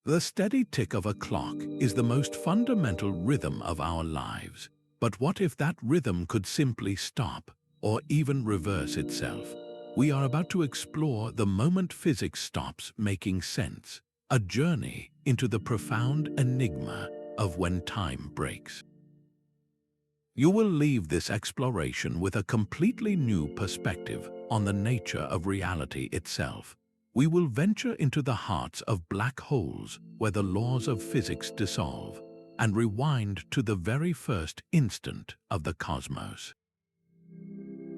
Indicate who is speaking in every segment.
Speaker 1: The steady tick of a clock is the most fundamental rhythm of our lives. But what if that rhythm could simply stop, or even reverse itself? We are about to explore the moment physics stops making sense, a journey into the profound enigma of when time breaks. You will leave this exploration with a completely new perspective on the nature of reality itself. We will venture into the hearts of black holes where the laws of physics dissolve, and rewind to the very first instant of the cosmos.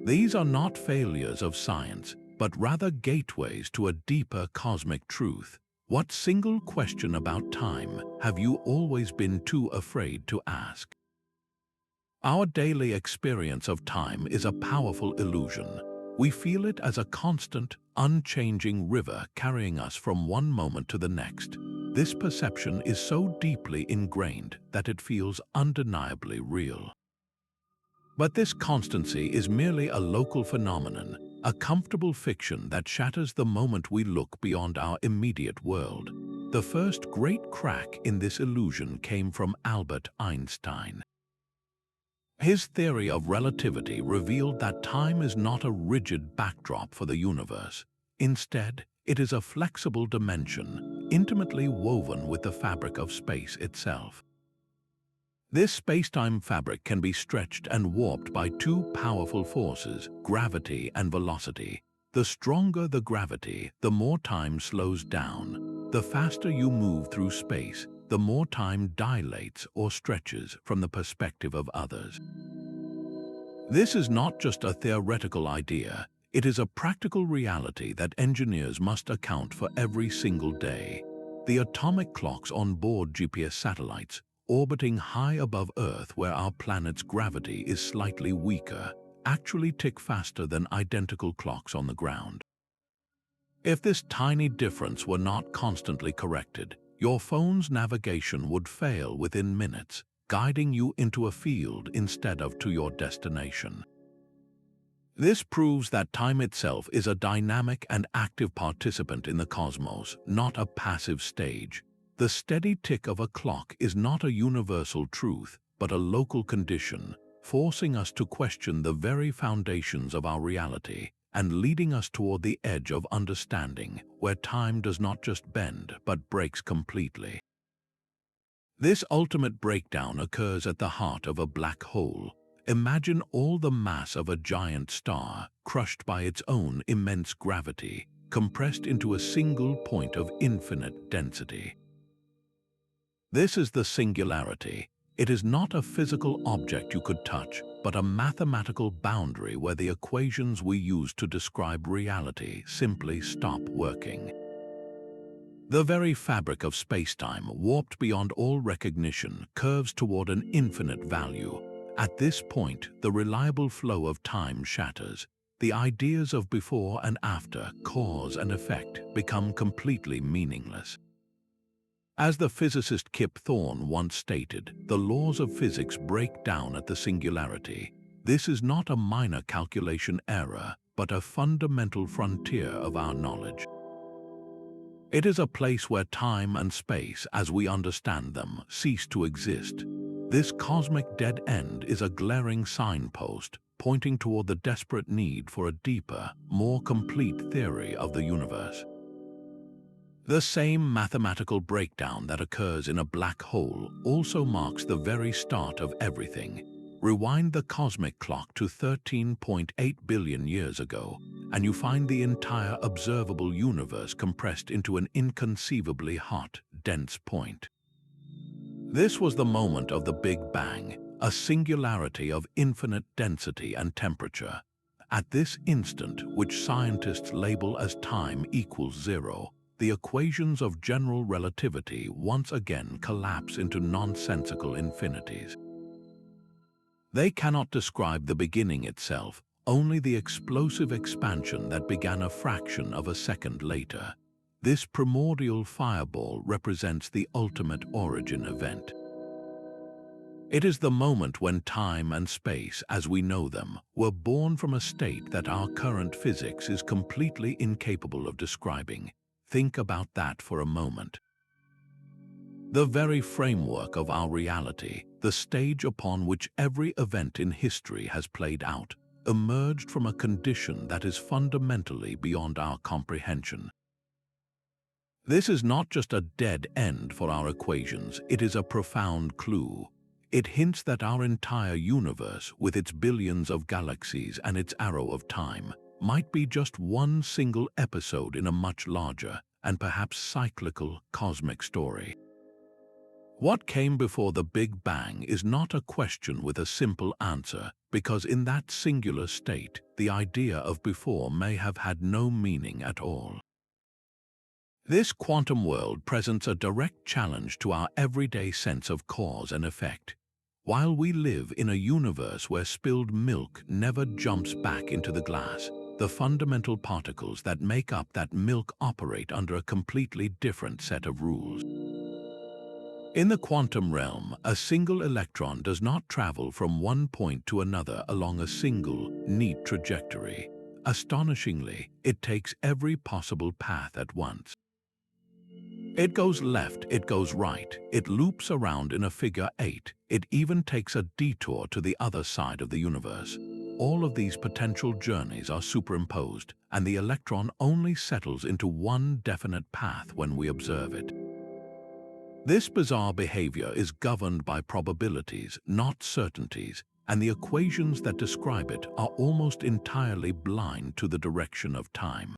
Speaker 1: These are not failures of science, but rather gateways to a deeper cosmic truth. What single question about time have you always been too afraid to ask? Our daily experience of time is a powerful illusion. We feel it as a constant, unchanging river carrying us from one moment to the next. This perception is so deeply ingrained that it feels undeniably real. But this constancy is merely a local phenomenon, a comfortable fiction that shatters the moment we look beyond our immediate world. The first great crack in this illusion came from Albert Einstein. His theory of relativity revealed that time is not a rigid backdrop for the universe. Instead, it is a flexible dimension, intimately woven with the fabric of space itself. This spacetime fabric can be stretched and warped by two powerful forces, gravity and velocity. The stronger the gravity, the more time slows down. The faster you move through space, the more time dilates or stretches from the perspective of others. This is not just a theoretical idea, it is a practical reality that engineers must account for every single day. The atomic clocks on board GPS satellites, orbiting high above Earth where our planet's gravity is slightly weaker, actually tick faster than identical clocks on the ground. If this tiny difference were not constantly corrected, your phone's navigation would fail within minutes, guiding you into a field instead of to your destination. This proves that time itself is a dynamic and active participant in the cosmos, not a passive stage. The steady tick of a clock is not a universal truth, but a local condition, forcing us to question the very foundations of our reality and leading us toward the edge of understanding, where time does not just bend but breaks completely. This ultimate breakdown occurs at the heart of a black hole. Imagine all the mass of a giant star, crushed by its own immense gravity, compressed into a single point of infinite density. This is the singularity. It is not a physical object you could touch, but a mathematical boundary where the equations we use to describe reality simply stop working. The very fabric of spacetime, warped beyond all recognition, curves toward an infinite value. At this point, the reliable flow of time shatters. The ideas of before and after, cause and effect, become completely meaningless. As the physicist Kip Thorne once stated, the laws of physics break down at the singularity. This is not a minor calculation error, but a fundamental frontier of our knowledge. It is a place where time and space, as we understand them, cease to exist. This cosmic dead end is a glaring signpost, pointing toward the desperate need for a deeper, more complete theory of the universe. The same mathematical breakdown that occurs in a black hole also marks the very start of everything. Rewind the cosmic clock to 13.8 billion years ago, and you find the entire observable universe compressed into an inconceivably hot, dense point. This was the moment of the Big Bang, a singularity of infinite density and temperature. At this instant, which scientists label as time equals zero, the equations of general relativity once again collapse into nonsensical infinities. They cannot describe the beginning itself, only the explosive expansion that began a fraction of a second later. This primordial fireball represents the ultimate origin event. It is the moment when time and space, as we know them, were born from a state that our current physics is completely incapable of describing. Think about that for a moment. The very framework of our reality, the stage upon which every event in history has played out, emerged from a condition that is fundamentally beyond our comprehension. This is not just a dead end for our equations, it is a profound clue. It hints that our entire universe, with its billions of galaxies and its arrow of time, might be just one single episode in a much larger and perhaps cyclical cosmic story. What came before the Big Bang is not a question with a simple answer, because in that singular state, the idea of before may have had no meaning at all. This quantum world presents a direct challenge to our everyday sense of cause and effect. While we live in a universe where spilled milk never jumps back into the glass, the fundamental particles that make up that milk operate under a completely different set of rules. In the quantum realm, a single electron does not travel from one point to another along a single, neat trajectory. Astonishingly, it takes every possible path at once. It goes left, it goes right, it loops around in a figure 8, it even takes a detour to the other side of the universe. All of these potential journeys are superimposed, and the electron only settles into one definite path when we observe it. This bizarre behavior is governed by probabilities, not certainties, and the equations that describe it are almost entirely blind to the direction of time.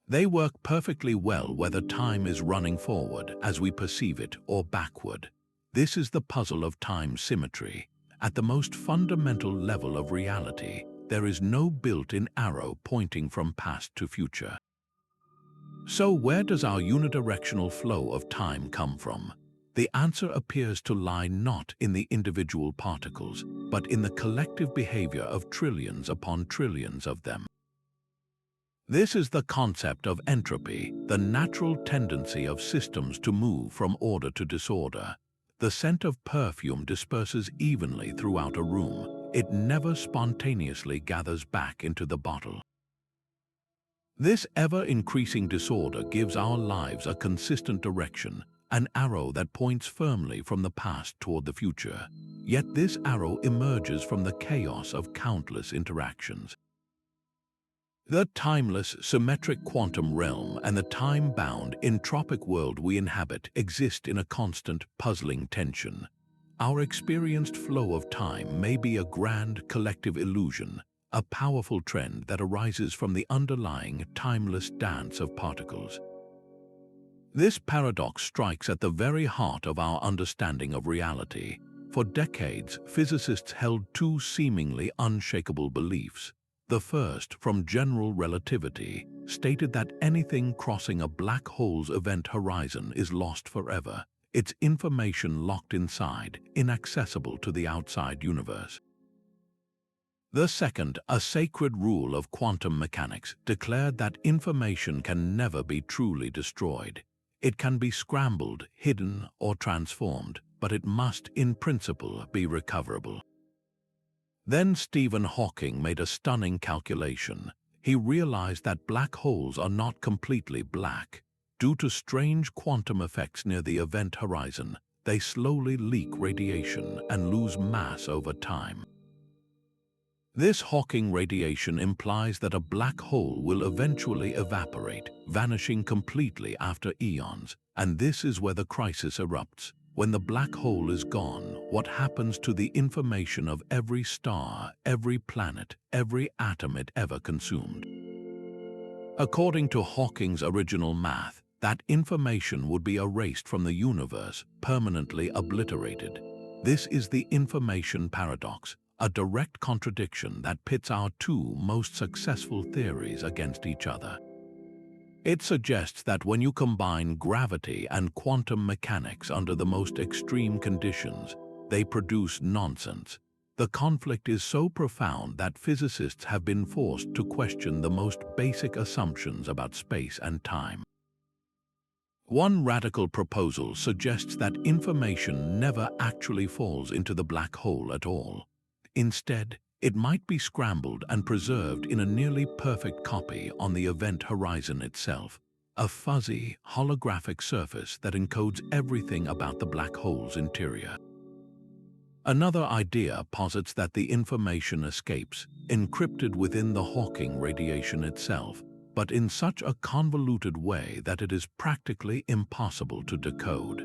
Speaker 1: They work perfectly well whether time is running forward, as we perceive it, or backward. This is the puzzle of time symmetry. At the most fundamental level of reality, there is no built-in arrow pointing from past to future. So where does our unidirectional flow of time come from? The answer appears to lie not in the individual particles, but in the collective behavior of trillions upon trillions of them. This is the concept of entropy, the natural tendency of systems to move from order to disorder. The scent of perfume disperses evenly throughout a room. It never spontaneously gathers back into the bottle. This ever-increasing disorder gives our lives a consistent direction, an arrow that points firmly from the past toward the future. Yet this arrow emerges from the chaos of countless interactions. The timeless, symmetric quantum realm and the time-bound, entropic world we inhabit exist in a constant, puzzling tension. Our experienced flow of time may be a grand, collective illusion, a powerful trend that arises from the underlying, timeless dance of particles. This paradox strikes at the very heart of our understanding of reality. For decades, physicists held two seemingly unshakable beliefs. The first, from general relativity, stated that anything crossing a black hole's event horizon is lost forever, its information locked inside, inaccessible to the outside universe. The second, a sacred rule of quantum mechanics, declared that information can never be truly destroyed. It can be scrambled, hidden, or transformed, but it must, in principle, be recoverable. Then Stephen Hawking made a stunning calculation. He realized that black holes are not completely black. Due to strange quantum effects near the event horizon, they slowly leak radiation and lose mass over time. This Hawking radiation implies that a black hole will eventually evaporate, vanishing completely after eons, and this is where the crisis erupts. When the black hole is gone, what happens to the information of every star, every planet, every atom it ever consumed? According to Hawking's original math, that information would be erased from the universe, permanently obliterated. This is the information paradox, a direct contradiction that pits our two most successful theories against each other. It suggests that when you combine gravity and quantum mechanics under the most extreme conditions, they produce nonsense. The conflict is so profound that physicists have been forced to question the most basic assumptions about space and time. One radical proposal suggests that information never actually falls into the black hole at all. Instead, it might be scrambled and preserved in a nearly perfect copy on the event horizon itself. a fuzzy, holographic surface that encodes everything about the black hole's interior. Another idea posits that the information escapes, encrypted within the Hawking radiation itself, but in such a convoluted way that it is practically impossible to decode.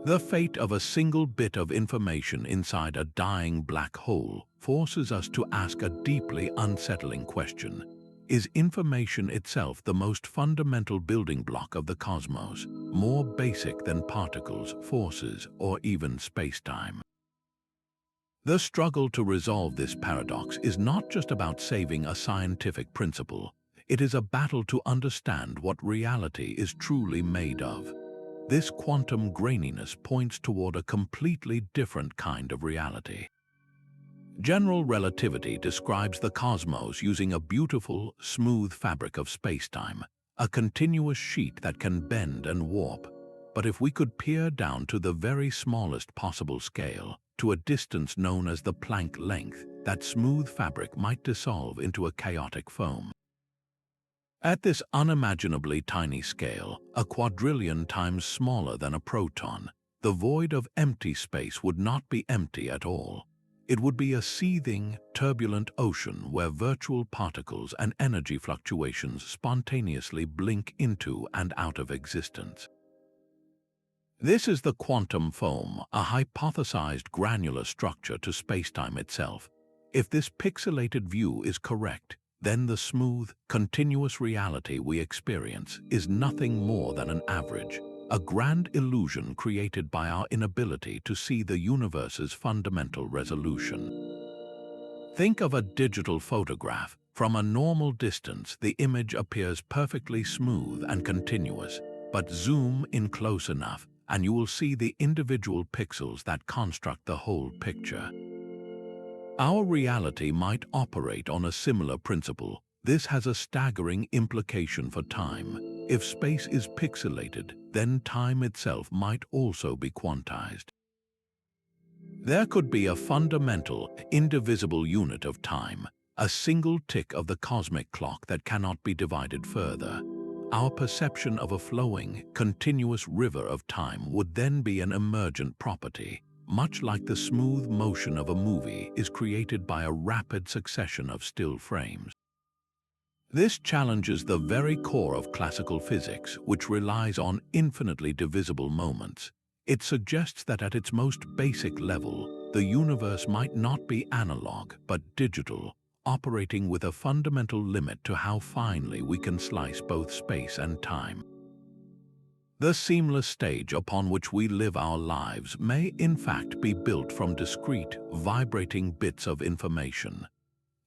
Speaker 1: The fate of a single bit of information inside a dying black hole forces us to ask a deeply unsettling question. Is information itself the most fundamental building block of the cosmos, more basic than particles, forces, or even spacetime? The struggle to resolve this paradox is not just about saving a scientific principle. It is a battle to understand what reality is truly made of. This quantum graininess points toward a completely different kind of reality. General relativity describes the cosmos using a beautiful, smooth fabric of spacetime, a continuous sheet that can bend and warp. But if we could peer down to the very smallest possible scale, to a distance known as the Planck length, that smooth fabric might dissolve into a chaotic foam. At this unimaginably tiny scale, a quadrillion times smaller than a proton, the void of empty space would not be empty at all. It would be a seething, turbulent ocean where virtual particles and energy fluctuations spontaneously blink into and out of existence. This is the quantum foam, a hypothesized granular structure to spacetime itself. If this pixelated view is correct, then the smooth, continuous reality we experience is nothing more than an average, a grand illusion created by our inability to see the universe's fundamental resolution. Think of a digital photograph. From a normal distance, the image appears perfectly smooth and continuous, but zoom in close enough, and you will see the individual pixels that construct the whole picture. Our reality might operate on a similar principle. This has a staggering implication for time. If space is pixelated, then time itself might also be quantized. There could be a fundamental, indivisible unit of time, a single tick of the cosmic clock that cannot be divided further. Our perception of a flowing, continuous river of time would then be an emergent property, much like the smooth motion of a movie is created by a rapid succession of still frames. This challenges the very core of classical physics, which relies on infinitely divisible moments. It suggests that at its most basic level, the universe might not be analog but digital, operating with a fundamental limit to how finely we can slice both space and time. The seamless stage upon which we live our lives may in fact be built from discrete, vibrating bits of information.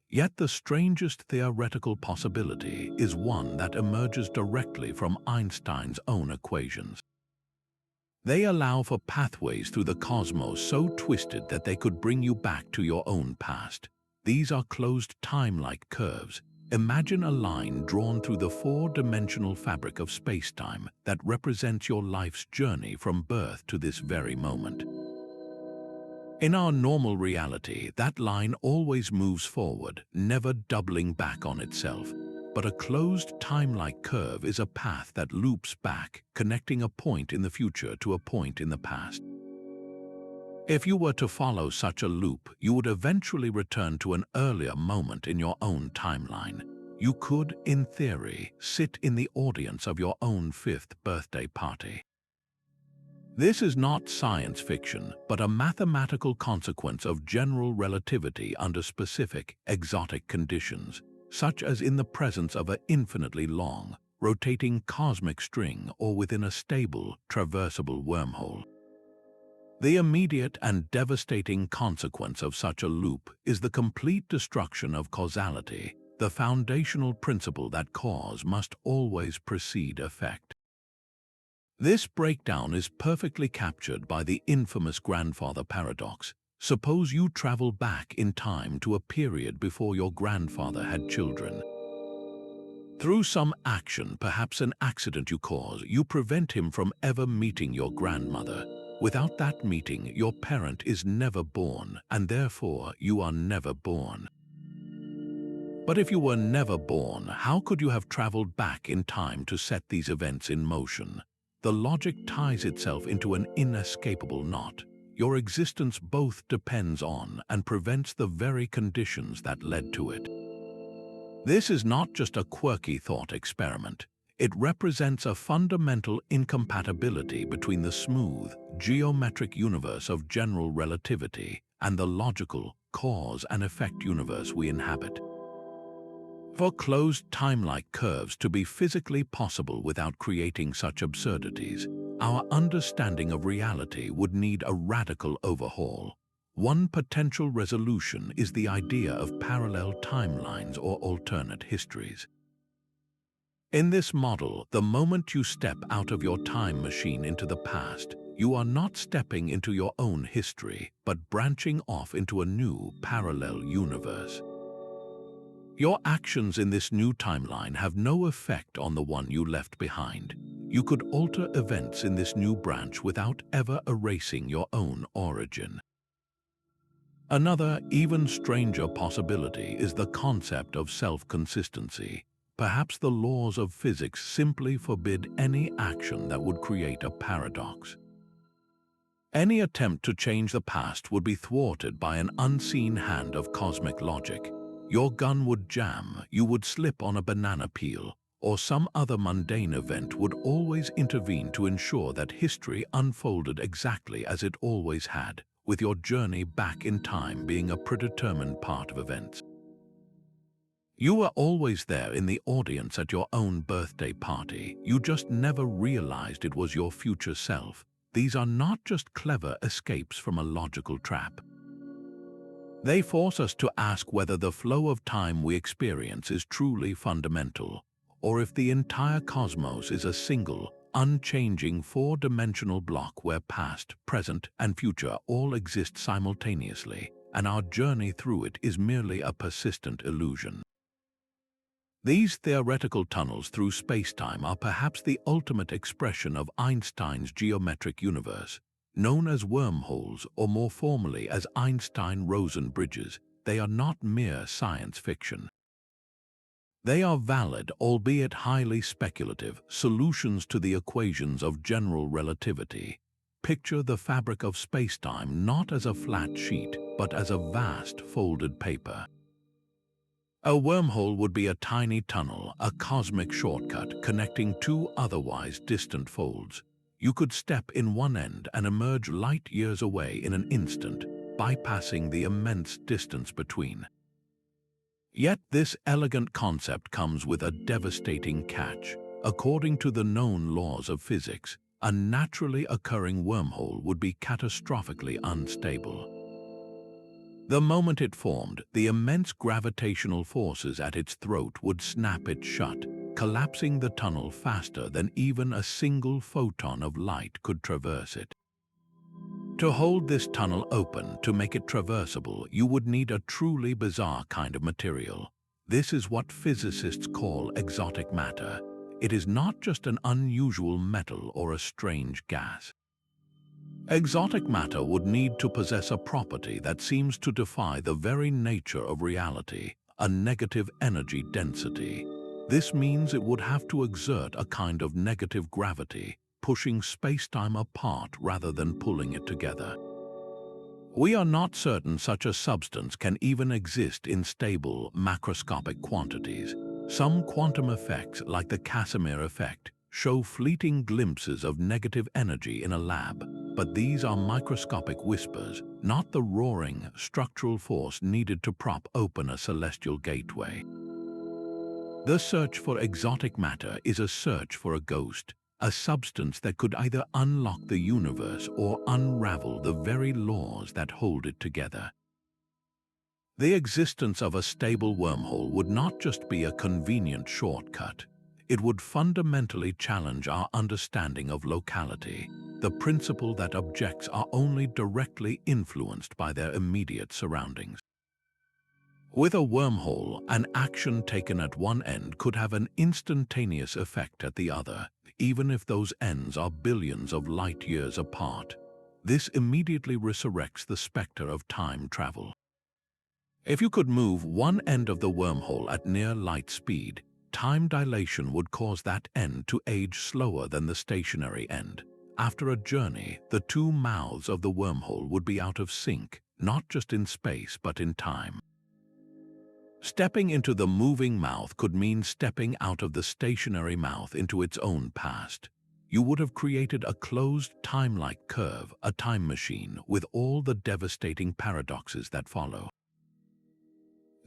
Speaker 1: Yet the strangest theoretical possibility is one that emerges directly from Einstein's own equations. They allow for pathways through the cosmos so twisted that they could bring you back to your own past. These are closed time-like curves. Imagine a line drawn through the four-dimensional fabric of spacetime that represents your life's journey from birth to this very moment. In our normal reality, that line always moves forward, never doubling back on itself. But a closed time-like curve is a path that loops back, connecting a point in the future to a point in the past. If you were to follow such a loop, you would eventually return to an earlier moment in your own timeline. You could, in theory, sit in the audience of your own 5th birthday party. This is not science fiction, but a mathematical consequence of general relativity under specific, exotic conditions, such as in the presence of an infinitely long, rotating cosmic string or within a stable, traversable wormhole. The immediate and devastating consequence of such a loop is the complete destruction of causality, the foundational principle that cause must always precede effect. This breakdown is perfectly captured by the infamous grandfather paradox. Suppose you travel back in time to a period before your grandfather had children. Through some action, perhaps an accident you cause, you prevent him from ever meeting your grandmother. Without that meeting, your parent is never born, and therefore you are never born. But if you were never born, how could you have traveled back in time to set these events in motion? The logic ties itself into an inescapable knot. Your existence both depends on and prevents the very conditions that led to it. This is not just a quirky thought experiment. It represents a fundamental incompatibility between the smooth, geometric universe of general relativity and the logical, cause and effect universe we inhabit. For closed time-like curves to be physically possible without creating such absurdities, our understanding of reality would need a radical overhaul. One potential resolution is the idea of parallel timelines or alternate histories. In this model, the moment you step out of your time machine into the past, you are not stepping into your own history, but branching off into a new parallel universe. Your actions in this new timeline have no effect on the one you left behind. You could alter events in this new branch without ever erasing your own origin. Another, even stranger possibility is the concept of self-consistency. Perhaps the laws of physics simply forbid any action that would create a paradox. Any attempt to change the past would be thwarted by an unseen hand of cosmic logic. Your gun would jam, you would slip on a banana peel, or some other mundane event would always intervene to ensure that history unfolded exactly as it always had, with your journey back in time being a predetermined part of events. You were always there in the audience at your own birthday party. You just never realized it was your future self. These are not just clever escapes from a logical trap. They force us to ask whether the flow of time we experience is truly fundamental, or if the entire cosmos is a single, unchanging four-dimensional block where past, present, and future all exist simultaneously, and our journey through it is merely a persistent illusion. These theoretical tunnels through spacetime are perhaps the ultimate expression of Einstein's geometric universe. Known as wormholes, or more formally as Einstein-Rosen bridges, they are not mere science fiction. They are valid, albeit highly speculative, solutions to the equations of general relativity. Picture the fabric of spacetime not as a flat sheet, but as a vast folded paper. A wormhole would be a tiny tunnel, a cosmic shortcut connecting two otherwise distant folds. You could step in one end and emerge light years away in an instant, bypassing the immense distance between. Yet this elegant concept comes with a devastating catch. According to the known laws of physics, a naturally occurring wormhole would be catastrophically unstable. The moment it formed, the immense gravitational forces at its throat would snap it shut, collapsing the tunnel faster than even a single photon of light could traverse it. To hold this tunnel open, to make it traversable, you would need a truly bizarre kind of material. This is what physicists call exotic matter. It is not just an unusual metal or a strange gas. Exotic matter would need to possess a property that seems to defy the very nature of reality, a negative energy density. This means it would have to exert a kind of negative gravity, pushing spacetime apart rather than pulling it together. We are not certain such a substance can even exist in stable, macroscopic quantities. Some quantum effects, like the Casimir effect, show fleeting glimpses of negative energy in a lab, but these are microscopic whispers, not the roaring, structural force needed to prop open a celestial gateway. The search for exotic matter is a search for a ghost, a substance that could either unlock the universe or unravel the very laws that hold it together. The existence of a stable wormhole would not just be a convenient shortcut. It would fundamentally challenge our understanding of locality, the principle that objects are only directly influenced by their immediate surroundings. With a wormhole, an action taken at one end could have an instantaneous effect at the other, even if those ends are billions of light years apart. This immediately resurrects the specter of time travel. If you could move one end of the wormhole at near light speed, time dilation would cause that end to age slower than the stationary end. After a journey, the two mouths of the wormhole would be out of sync, not just in space but in time. Stepping into the moving mouth could mean stepping out of the stationary mouth into its own past. You would have created a closed time-like curve, a time machine, with all the devastating paradoxes that follow.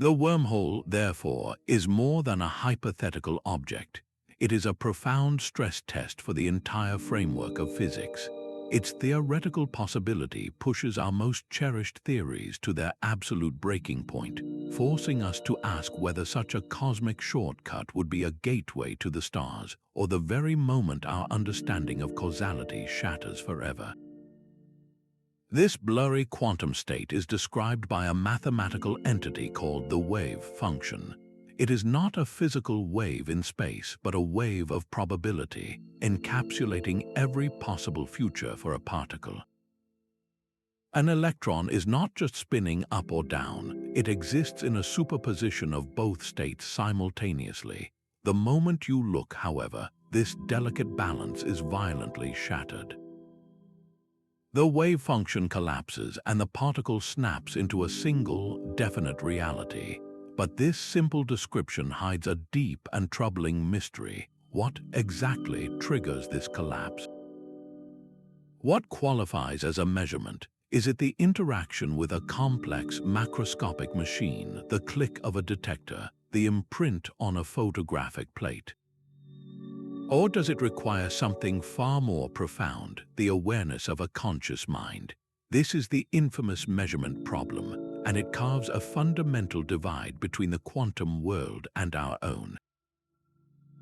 Speaker 1: The wormhole, therefore, is more than a hypothetical object. It is a profound stress test for the entire framework of physics. Its theoretical possibility pushes our most cherished theories to their absolute breaking point, forcing us to ask whether such a cosmic shortcut would be a gateway to the stars, or the very moment our understanding of causality shatters forever. This blurry quantum state is described by a mathematical entity called the wave function. It is not a physical wave in space, but a wave of probability, encapsulating every possible future for a particle. An electron is not just spinning up or down, it exists in a superposition of both states simultaneously. The moment you look, however, this delicate balance is violently shattered. The wave function collapses and the particle snaps into a single, definite reality. But this simple description hides a deep and troubling mystery. What exactly triggers this collapse? What qualifies as a measurement? Is it the interaction with a complex macroscopic machine, the click of a detector, the imprint on a photographic plate? Or does it require something far more profound, the awareness of a conscious mind? This is the infamous measurement problem, and it carves a fundamental divide between the quantum world and our own.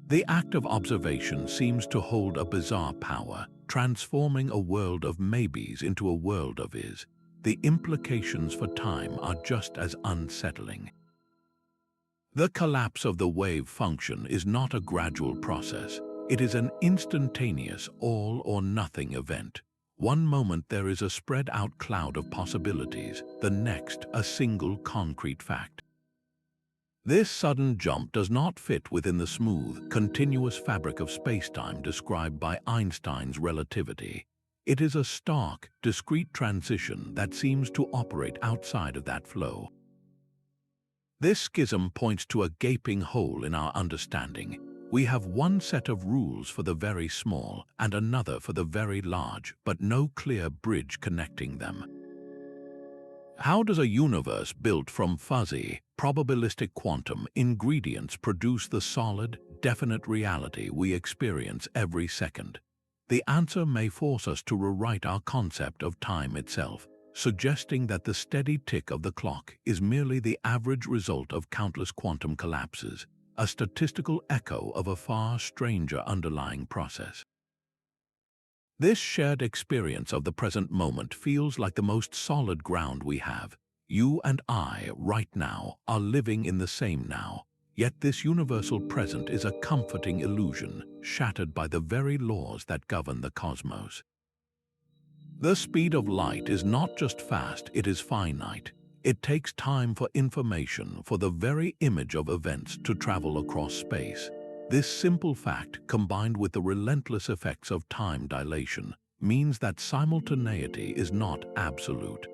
Speaker 1: The act of observation seems to hold a bizarre power, transforming a world of maybes into a world of is. The implications for time are just as unsettling. The collapse of the wave function is not a gradual process. It is an instantaneous all-or-nothing event. One moment there is a spread-out cloud of possibilities, the next a single concrete fact. This sudden jump does not fit within the smooth, continuous fabric of spacetime described by Einstein's relativity. It is a stark, discrete transition that seems to operate outside of that flow. This schism points to a gaping hole in our understanding. We have one set of rules for the very small and another for the very large, but no clear bridge connecting them. How does a universe built from fuzzy, probabilistic quantum ingredients produce the solid, definite reality we experience every second? The answer may force us to rewrite our concept of time itself, suggesting that the steady tick of the clock is merely the average result of countless quantum collapses, a statistical echo of a far stranger underlying process. This shared experience of the present moment feels like the most solid ground we have. You and I, right now, are living in the same now. Yet this universal present is a comforting illusion, shattered by the very laws that govern the cosmos. The speed of light is not just fast, it is finite. It takes time for information, for the very image of events to travel across space. This simple fact, combined with the relentless effects of time dilation, means that simultaneity is not absolute.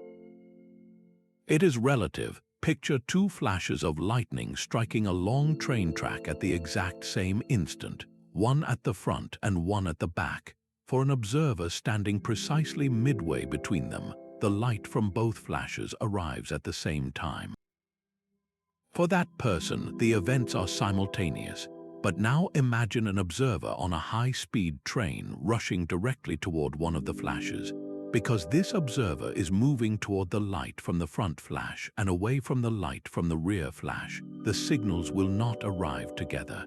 Speaker 1: It is relative. Picture two flashes of lightning striking a long train track at the exact same instant, one at the front and one at the back. For an observer standing precisely midway between them, the light from both flashes arrives at the same time. For that person, the events are simultaneous. But now imagine an observer on a high-speed train rushing directly toward one of the flashes. Because this observer is moving toward the light from the front flash and away from the light from the rear flash, the signals will not arrive together.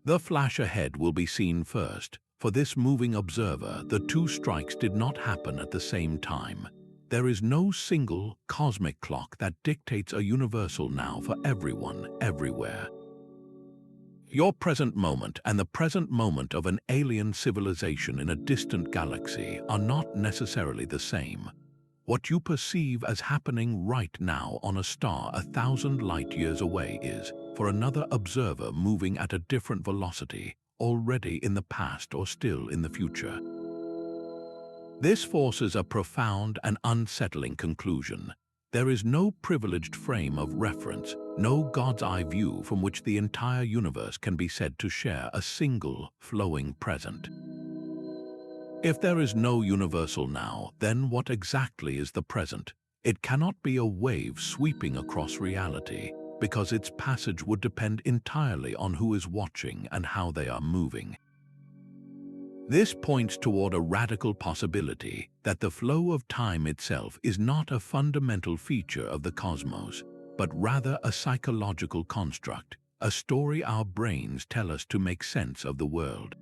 Speaker 1: The flash ahead will be seen first. For this moving observer, the two strikes did not happen at the same time. There is no single cosmic clock that dictates a universal now for everyone, everywhere. Your present moment and the present moment of an alien civilization in a distant galaxy are not necessarily the same. What you perceive as happening right now on a star 1,000 light-years away is, for another observer moving at a different velocity, already in the past or still in the future. This forces a profound and unsettling conclusion. There is no privileged frame of reference, no God's-eye view from which the entire universe can be said to share a single, flowing present. If there is no universal now, then what exactly is the present? It cannot be a wave sweeping across reality, because its passage would depend entirely on who is watching and how they are moving. This points toward a radical possibility that the flow of time itself is not a fundamental feature of the cosmos, but rather a psychological construct, a story our brains tell us to make sense of the world.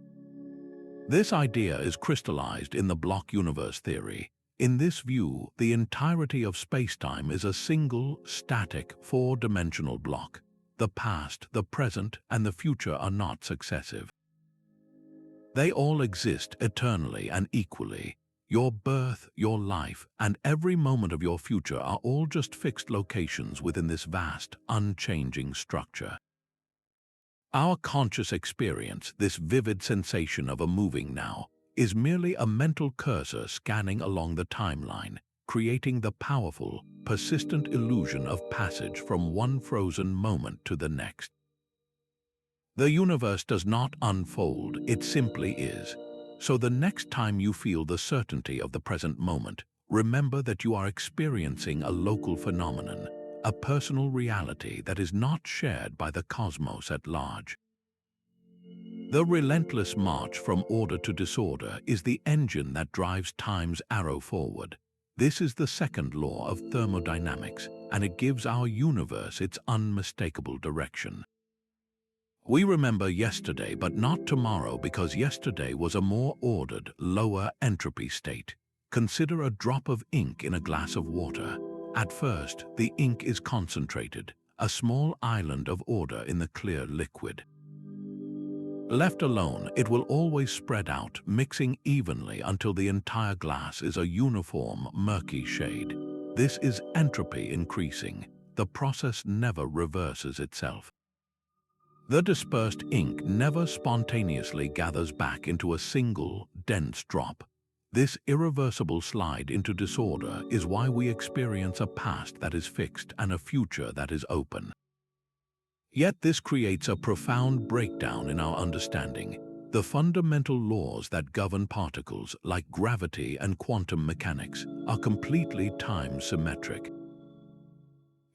Speaker 1: This idea is crystallized in the block universe theory. In this view, the entirety of spacetime is a single, static, four-dimensional block. The past, the present, and the future are not successive. They all exist eternally and equally. Your birth, your life, and every moment of your future are all just fixed locations within this vast, unchanging structure. Our conscious experience, this vivid sensation of a moving now, is merely a mental cursor scanning along the timeline, creating the powerful, persistent illusion of passage from one frozen moment to the next. The universe does not unfold, it simply is. So the next time you feel the certainty of the present moment, remember that you are experiencing a local phenomenon, a personal reality that is not shared by the cosmos at large. The relentless march from order to disorder is the engine that drives time's arrow forward. This is the second law of thermodynamics, and it gives our universe its unmistakable direction. We remember yesterday but not tomorrow because yesterday was a more ordered, lower entropy state. Consider a drop of ink in a glass of water. At first, the ink is concentrated, a small island of order in the clear liquid. Left alone, it will always spread out, mixing evenly until the entire glass is a uniform, murky shade. This is entropy increasing. The process never reverses itself. The dispersed ink never spontaneously gathers back into a single, dense drop. This irreversible slide into disorder is why we experience a past that is fixed and a future that is open. Yet this creates a profound breakdown in our understanding. The fundamental laws that govern particles, like gravity and quantum mechanics, are completely time-symmetric.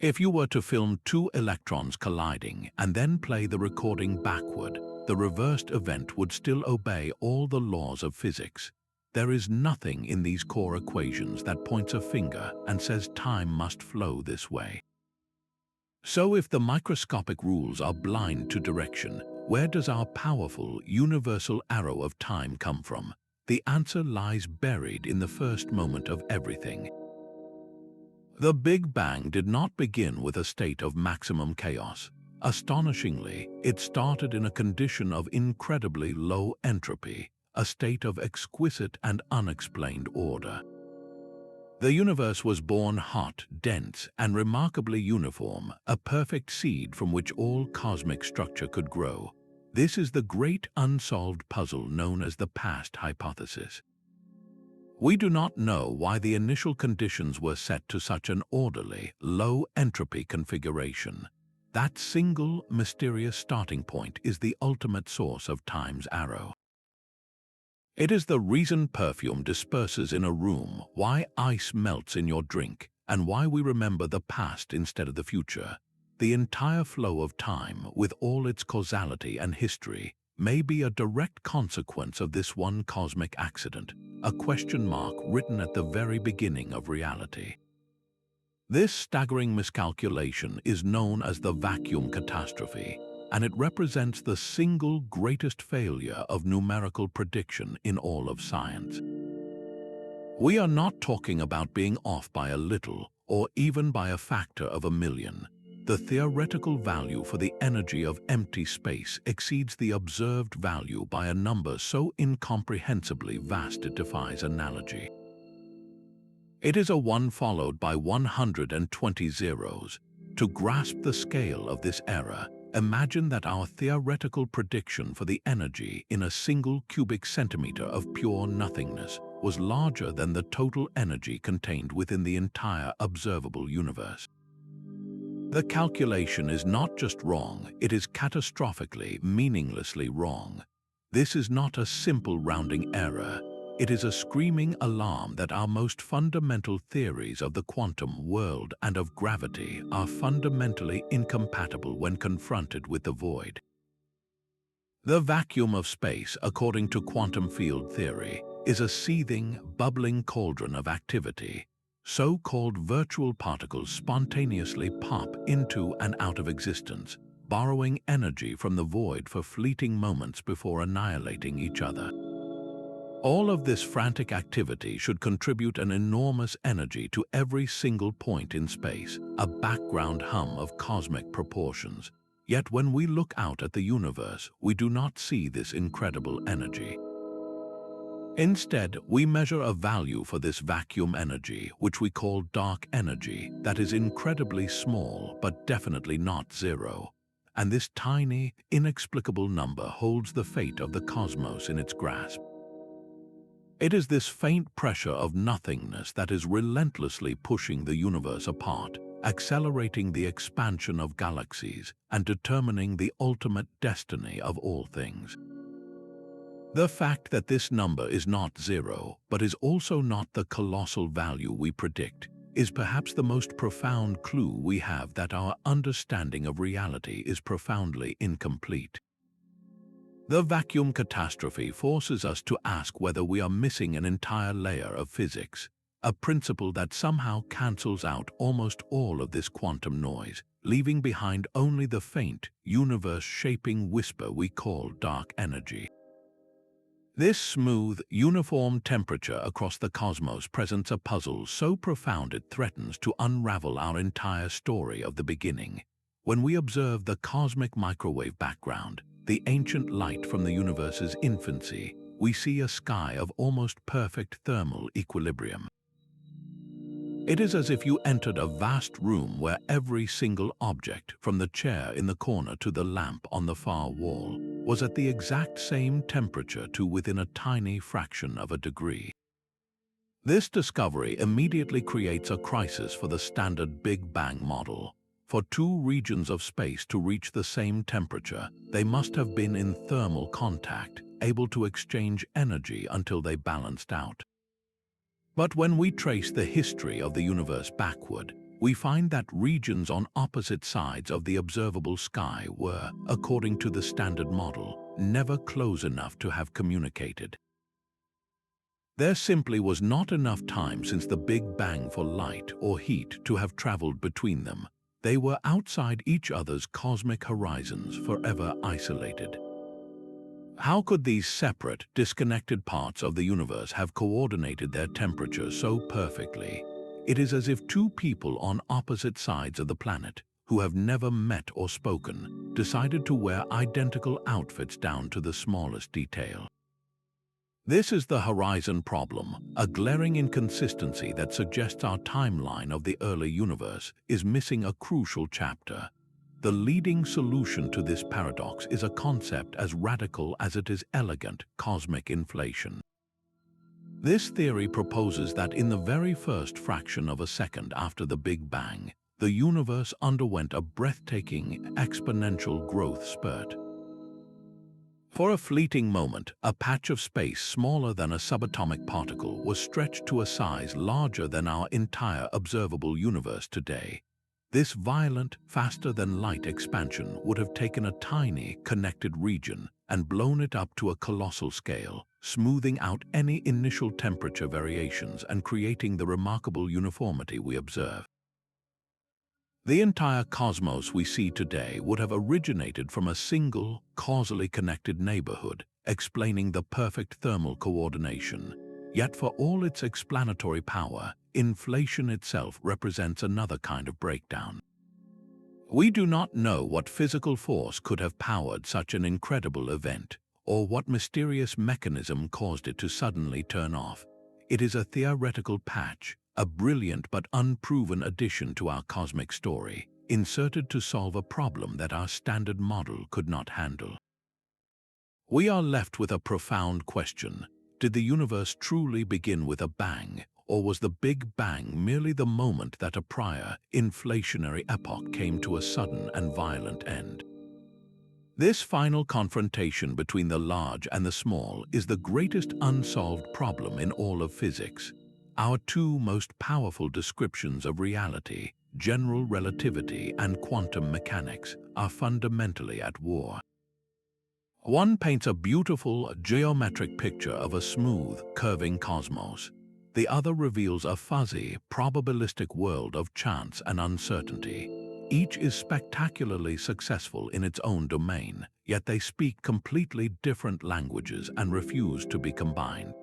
Speaker 1: If you were to film two electrons colliding and then play the recording backward, the reversed event would still obey all the laws of physics. There is nothing in these core equations that points a finger and says time must flow this way. So if the microscopic rules are blind to direction, where does our powerful, universal arrow of time come from? The answer lies buried in the first moment of everything. The Big Bang did not begin with a state of maximum chaos. Astonishingly, it started in a condition of incredibly low entropy, a state of exquisite and unexplained order. The universe was born hot, dense, and remarkably uniform, a perfect seed from which all cosmic structure could grow. This is the great unsolved puzzle known as the past hypothesis. We do not know why the initial conditions were set to such an orderly, low-entropy configuration. That single, mysterious starting point is the ultimate source of time's arrow. It is the reason perfume disperses in a room, why ice melts in your drink, and why we remember the past instead of the future. The entire flow of time, with all its causality and history, may be a direct consequence of this one cosmic accident, a question mark written at the very beginning of reality. This staggering miscalculation is known as the Vacuum Catastrophe, and it represents the single greatest failure of numerical prediction in all of science. We are not talking about being off by a little, or even by a factor of 1,000,000. The theoretical value for the energy of empty space exceeds the observed value by a number so incomprehensibly vast it defies analogy. It is a 1 followed by 120 zeros. To grasp the scale of this error, imagine that our theoretical prediction for the energy in a single cubic centimeter of pure nothingness was larger than the total energy contained within the entire observable universe. The calculation is not just wrong, it is catastrophically, meaninglessly wrong. This is not a simple rounding error. It is a screaming alarm that our most fundamental theories of the quantum world and of gravity are fundamentally incompatible when confronted with the void. The vacuum of space, according to quantum field theory, is a seething, bubbling cauldron of activity. So-called virtual particles spontaneously pop into and out of existence, borrowing energy from the void for fleeting moments before annihilating each other. All of this frantic activity should contribute an enormous energy to every single point in space, a background hum of cosmic proportions. Yet when we look out at the universe, we do not see this incredible energy. Instead, we measure a value for this vacuum energy, which we call dark energy, that is incredibly small but definitely not zero. And this tiny, inexplicable number holds the fate of the cosmos in its grasp. It is this faint pressure of nothingness that is relentlessly pushing the universe apart, accelerating the expansion of galaxies and determining the ultimate destiny of all things. The fact that this number is not zero, but is also not the colossal value we predict, is perhaps the most profound clue we have that our understanding of reality is profoundly incomplete. The vacuum catastrophe forces us to ask whether we are missing an entire layer of physics, a principle that somehow cancels out almost all of this quantum noise, leaving behind only the faint, universe-shaping whisper we call dark energy. This smooth, uniform temperature across the cosmos presents a puzzle so profound it threatens to unravel our entire story of the beginning. When we observe the cosmic microwave background, the ancient light from the universe's infancy, we see a sky of almost perfect thermal equilibrium. It is as if you entered a vast room where every single object, from the chair in the corner to the lamp on the far wall, was at the exact same temperature to within a tiny fraction of a degree. This discovery immediately creates a crisis for the standard Big Bang model. For two regions of space to reach the same temperature, they must have been in thermal contact, able to exchange energy until they balanced out. But when we trace the history of the universe backward, we find that regions on opposite sides of the observable sky were, according to the standard model, never close enough to have communicated. There simply was not enough time since the Big Bang for light or heat to have traveled between them. They were outside each other's cosmic horizons, forever isolated. How could these separate, disconnected parts of the universe have coordinated their temperature so perfectly? It is as if two people on opposite sides of the planet, who have never met or spoken, decided to wear identical outfits down to the smallest detail. This is the horizon problem, a glaring inconsistency that suggests our timeline of the early universe is missing a crucial chapter. The leading solution to this paradox is a concept as radical as it is elegant: cosmic inflation. This theory proposes that in the very first fraction of a second after the Big Bang, the universe underwent a breathtaking exponential growth spurt. For a fleeting moment, a patch of space smaller than a subatomic particle was stretched to a size larger than our entire observable universe today. This violent, faster-than-light expansion would have taken a tiny, connected region and blown it up to a colossal scale, smoothing out any initial temperature variations and creating the remarkable uniformity we observe. The entire cosmos we see today would have originated from a single, causally connected neighborhood, explaining the perfect thermal coordination. Yet for all its explanatory power, inflation itself represents another kind of breakdown. We do not know what physical force could have powered such an incredible event, or what mysterious mechanism caused it to suddenly turn off. It is a theoretical patch, a brilliant but unproven addition to our cosmic story, inserted to solve a problem that our standard model could not handle. We are left with a profound question. Did the universe truly begin with a bang, or was the Big Bang merely the moment that a prior, inflationary epoch came to a sudden and violent end? This final confrontation between the large and the small is the greatest unsolved problem in all of physics. Our two most powerful descriptions of reality, general relativity and quantum mechanics, are fundamentally at war. One paints a beautiful, geometric picture of a smooth, curving cosmos. The other reveals a fuzzy, probabilistic world of chance and uncertainty. Each is spectacularly successful in its own domain, yet they speak completely different languages and refuse to be combined.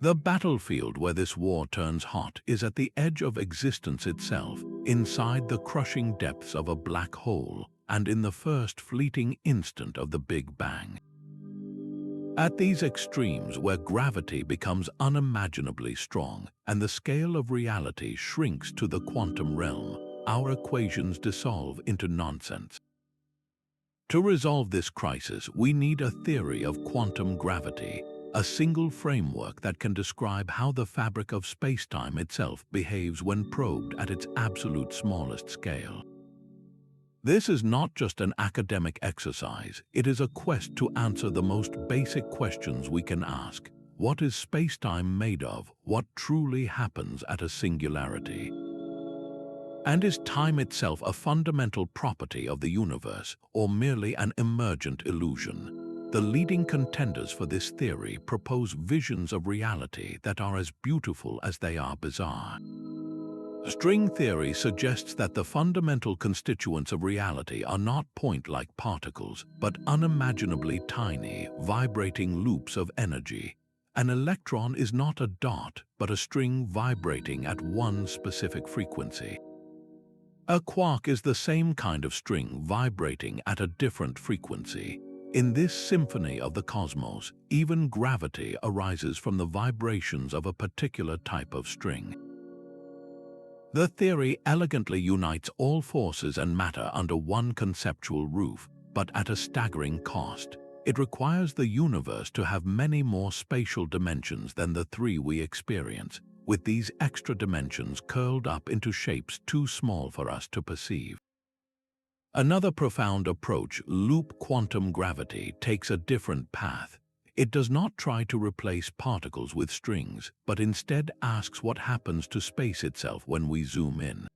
Speaker 1: The battlefield where this war turns hot is at the edge of existence itself, inside the crushing depths of a black hole, and in the first fleeting instant of the Big Bang. At these extremes where gravity becomes unimaginably strong and the scale of reality shrinks to the quantum realm, our equations dissolve into nonsense. To resolve this crisis, we need a theory of quantum gravity, a single framework that can describe how the fabric of spacetime itself behaves when probed at its absolute smallest scale. This is not just an academic exercise, it is a quest to answer the most basic questions we can ask. What is spacetime made of? What truly happens at a singularity? And is time itself a fundamental property of the universe, or merely an emergent illusion? The leading contenders for this theory propose visions of reality that are as beautiful as they are bizarre. String theory suggests that the fundamental constituents of reality are not point-like particles, but unimaginably tiny, vibrating loops of energy. An electron is not a dot, but a string vibrating at one specific frequency. A quark is the same kind of string vibrating at a different frequency. In this symphony of the cosmos, even gravity arises from the vibrations of a particular type of string. The theory elegantly unites all forces and matter under one conceptual roof, but at a staggering cost. It requires the universe to have many more spatial dimensions than the three we experience, with these extra dimensions curled up into shapes too small for us to perceive. Another profound approach, loop quantum gravity, takes a different path. It does not try to replace particles with strings, but instead asks what happens to space itself when we zoom in.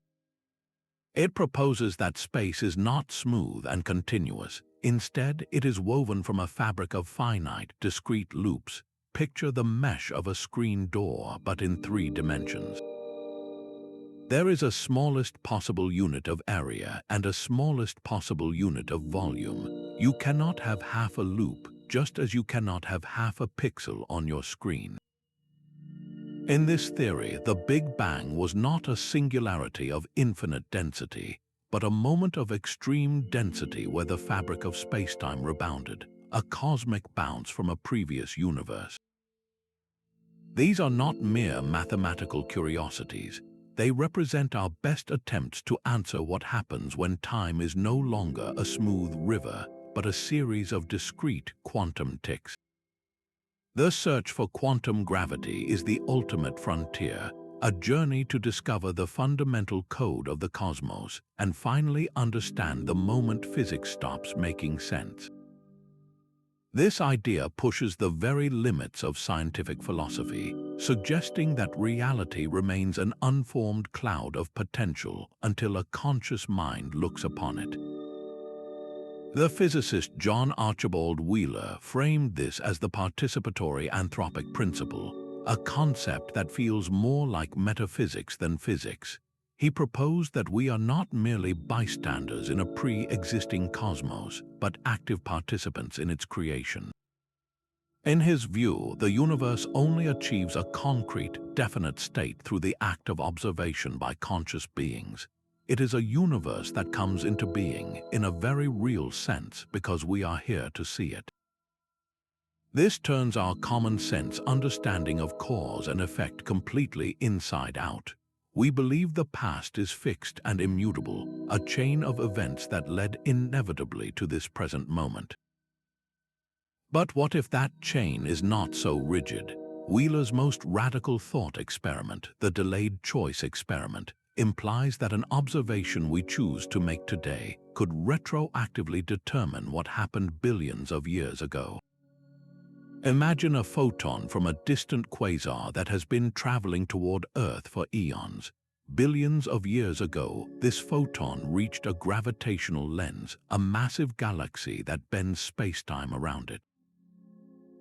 Speaker 1: It proposes that space is not smooth and continuous. Instead, it is woven from a fabric of finite, discrete loops. Picture the mesh of a screen door, but in 3 dimensions. There is a smallest possible unit of area and a smallest possible unit of volume. You cannot have half a loop, just as you cannot have half a pixel on your screen. In this theory, the Big Bang was not a singularity of infinite density, but a moment of extreme density where the fabric of spacetime rebounded, a cosmic bounce from a previous universe. These are not mere mathematical curiosities. They represent our best attempts to answer what happens when time is no longer a smooth river, but a series of discrete quantum ticks. The search for quantum gravity is the ultimate frontier, a journey to discover the fundamental code of the cosmos and finally understand the moment physics stops making sense. This idea pushes the very limits of scientific philosophy, suggesting that reality remains an unformed cloud of potential until a conscious mind looks upon it. The physicist John Archibald Wheeler framed this as the participatory anthropic principle, a concept that feels more like metaphysics than physics. He proposed that we are not merely bystanders in a pre-existing cosmos, but active participants in its creation. In his view, the universe only achieves a concrete, definite state through the act of observation by conscious beings. It is a universe that comes into being in a very real sense because we are here to see it. This turns our common sense understanding of cause and effect completely inside out. We believe the past is fixed and immutable, a chain of events that led inevitably to this present moment. But what if that chain is not so rigid? Wheeler's most radical thought experiment, the delayed choice experiment, implies that an observation we choose to make today could retroactively determine what happened billions of years ago. Imagine a photon from a distant quasar that has been traveling toward Earth for eons. Billions of years ago, this photon reached a gravitational lens, a massive galaxy that bends space-time around it.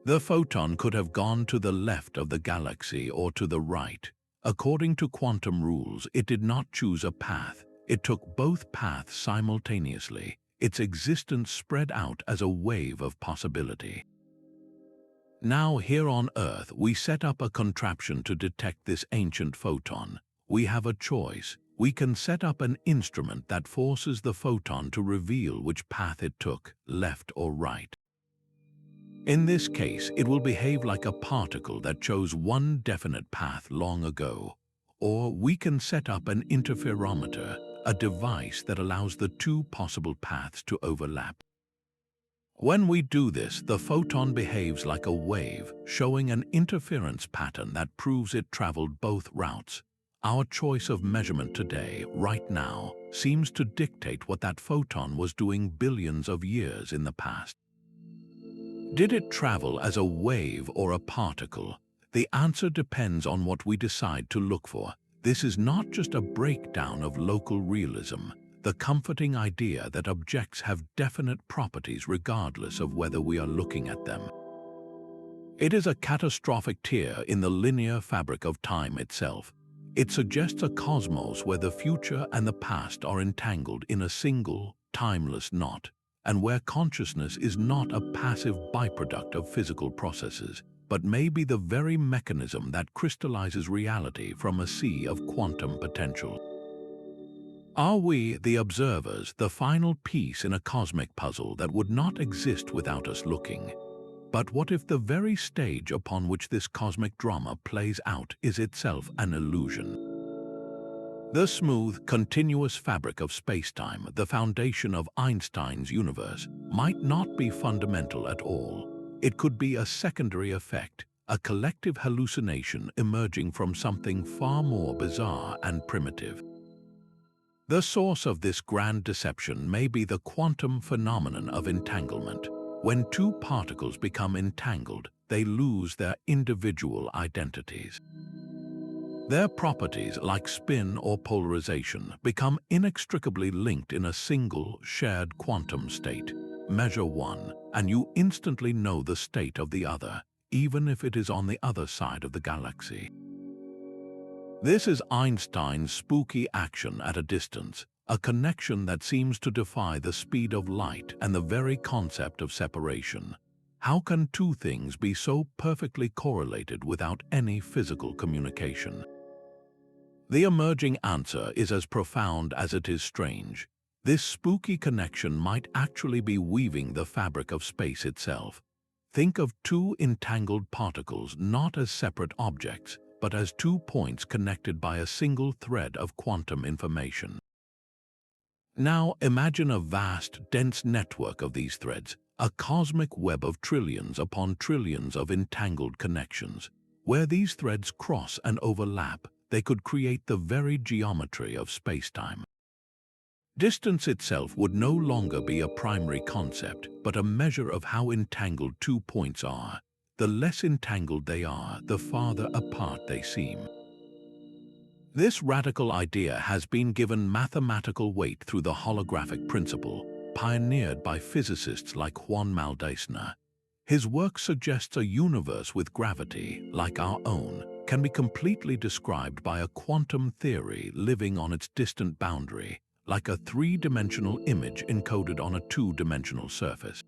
Speaker 1: The photon could have gone to the left of the galaxy or to the right. According to quantum rules, it did not choose a path. It took both paths simultaneously. Its existence spread out as a wave of possibility. Now, here on Earth, we set up a contraption to detect this ancient photon. We have a choice. We can set up an instrument that forces the photon to reveal which path it took, left or right. In this case, it will behave like a particle that chose one definite path long ago. Or we can set up an interferometer, a device that allows the two possible paths to overlap. When we do this, the photon behaves like a wave, showing an interference pattern that proves it traveled both routes. Our choice of measurement today, right now, seems to dictate what that photon was doing billions of years in the past. Did it travel as a wave or a particle? The answer depends on what we decide to look for. This is not just a breakdown of local realism, the comforting idea that objects have definite properties regardless of whether we are looking at them. It is a catastrophic tear in the linear fabric of time itself. It suggests a cosmos where the future and the past are entangled in a single, timeless knot, and where consciousness is not a passive byproduct of physical processes, but may be the very mechanism that crystallizes reality from a sea of quantum potential. Are we, the observers, the final piece in a cosmic puzzle that would not exist without us looking? But what if the very stage upon which this cosmic drama plays out is itself an illusion? The smooth, continuous fabric of spacetime, the foundation of Einstein's universe, might not be fundamental at all. It could be a secondary effect, a collective hallucination emerging from something far more bizarre and primitive. The source of this grand deception may be the quantum phenomenon of entanglement. When two particles become entangled, they lose their individual identities. Their properties, like spin or polarization, become inextricably linked in a single, shared quantum state. Measure one, and you instantly know the state of the other, even if it is on the other side of the galaxy. This is Einstein's spooky action at a distance, a connection that seems to defy the speed of light and the very concept of separation. How can two things be so perfectly correlated without any physical communication? The emerging answer is as profound as it is strange. This spooky connection might actually be weaving the fabric of space itself. Think of two entangled particles not as separate objects, but as 2 points connected by a single thread of quantum information. Now imagine a vast, dense network of these threads, a cosmic web of trillions upon trillions of entangled connections. Where these threads cross and overlap, they could create the very geometry of spacetime. Distance itself would no longer be a primary concept, but a measure of how entangled 2 points are. The less entangled they are, the farther apart they seem. This radical idea has been given mathematical weight through the holographic principle, pioneered by physicists like Juan Maldacena. His work suggests a universe with gravity, like our own, can be completely described by a quantum theory living on its distant boundary, like a three-dimensional image encoded on a two-dimensional surface.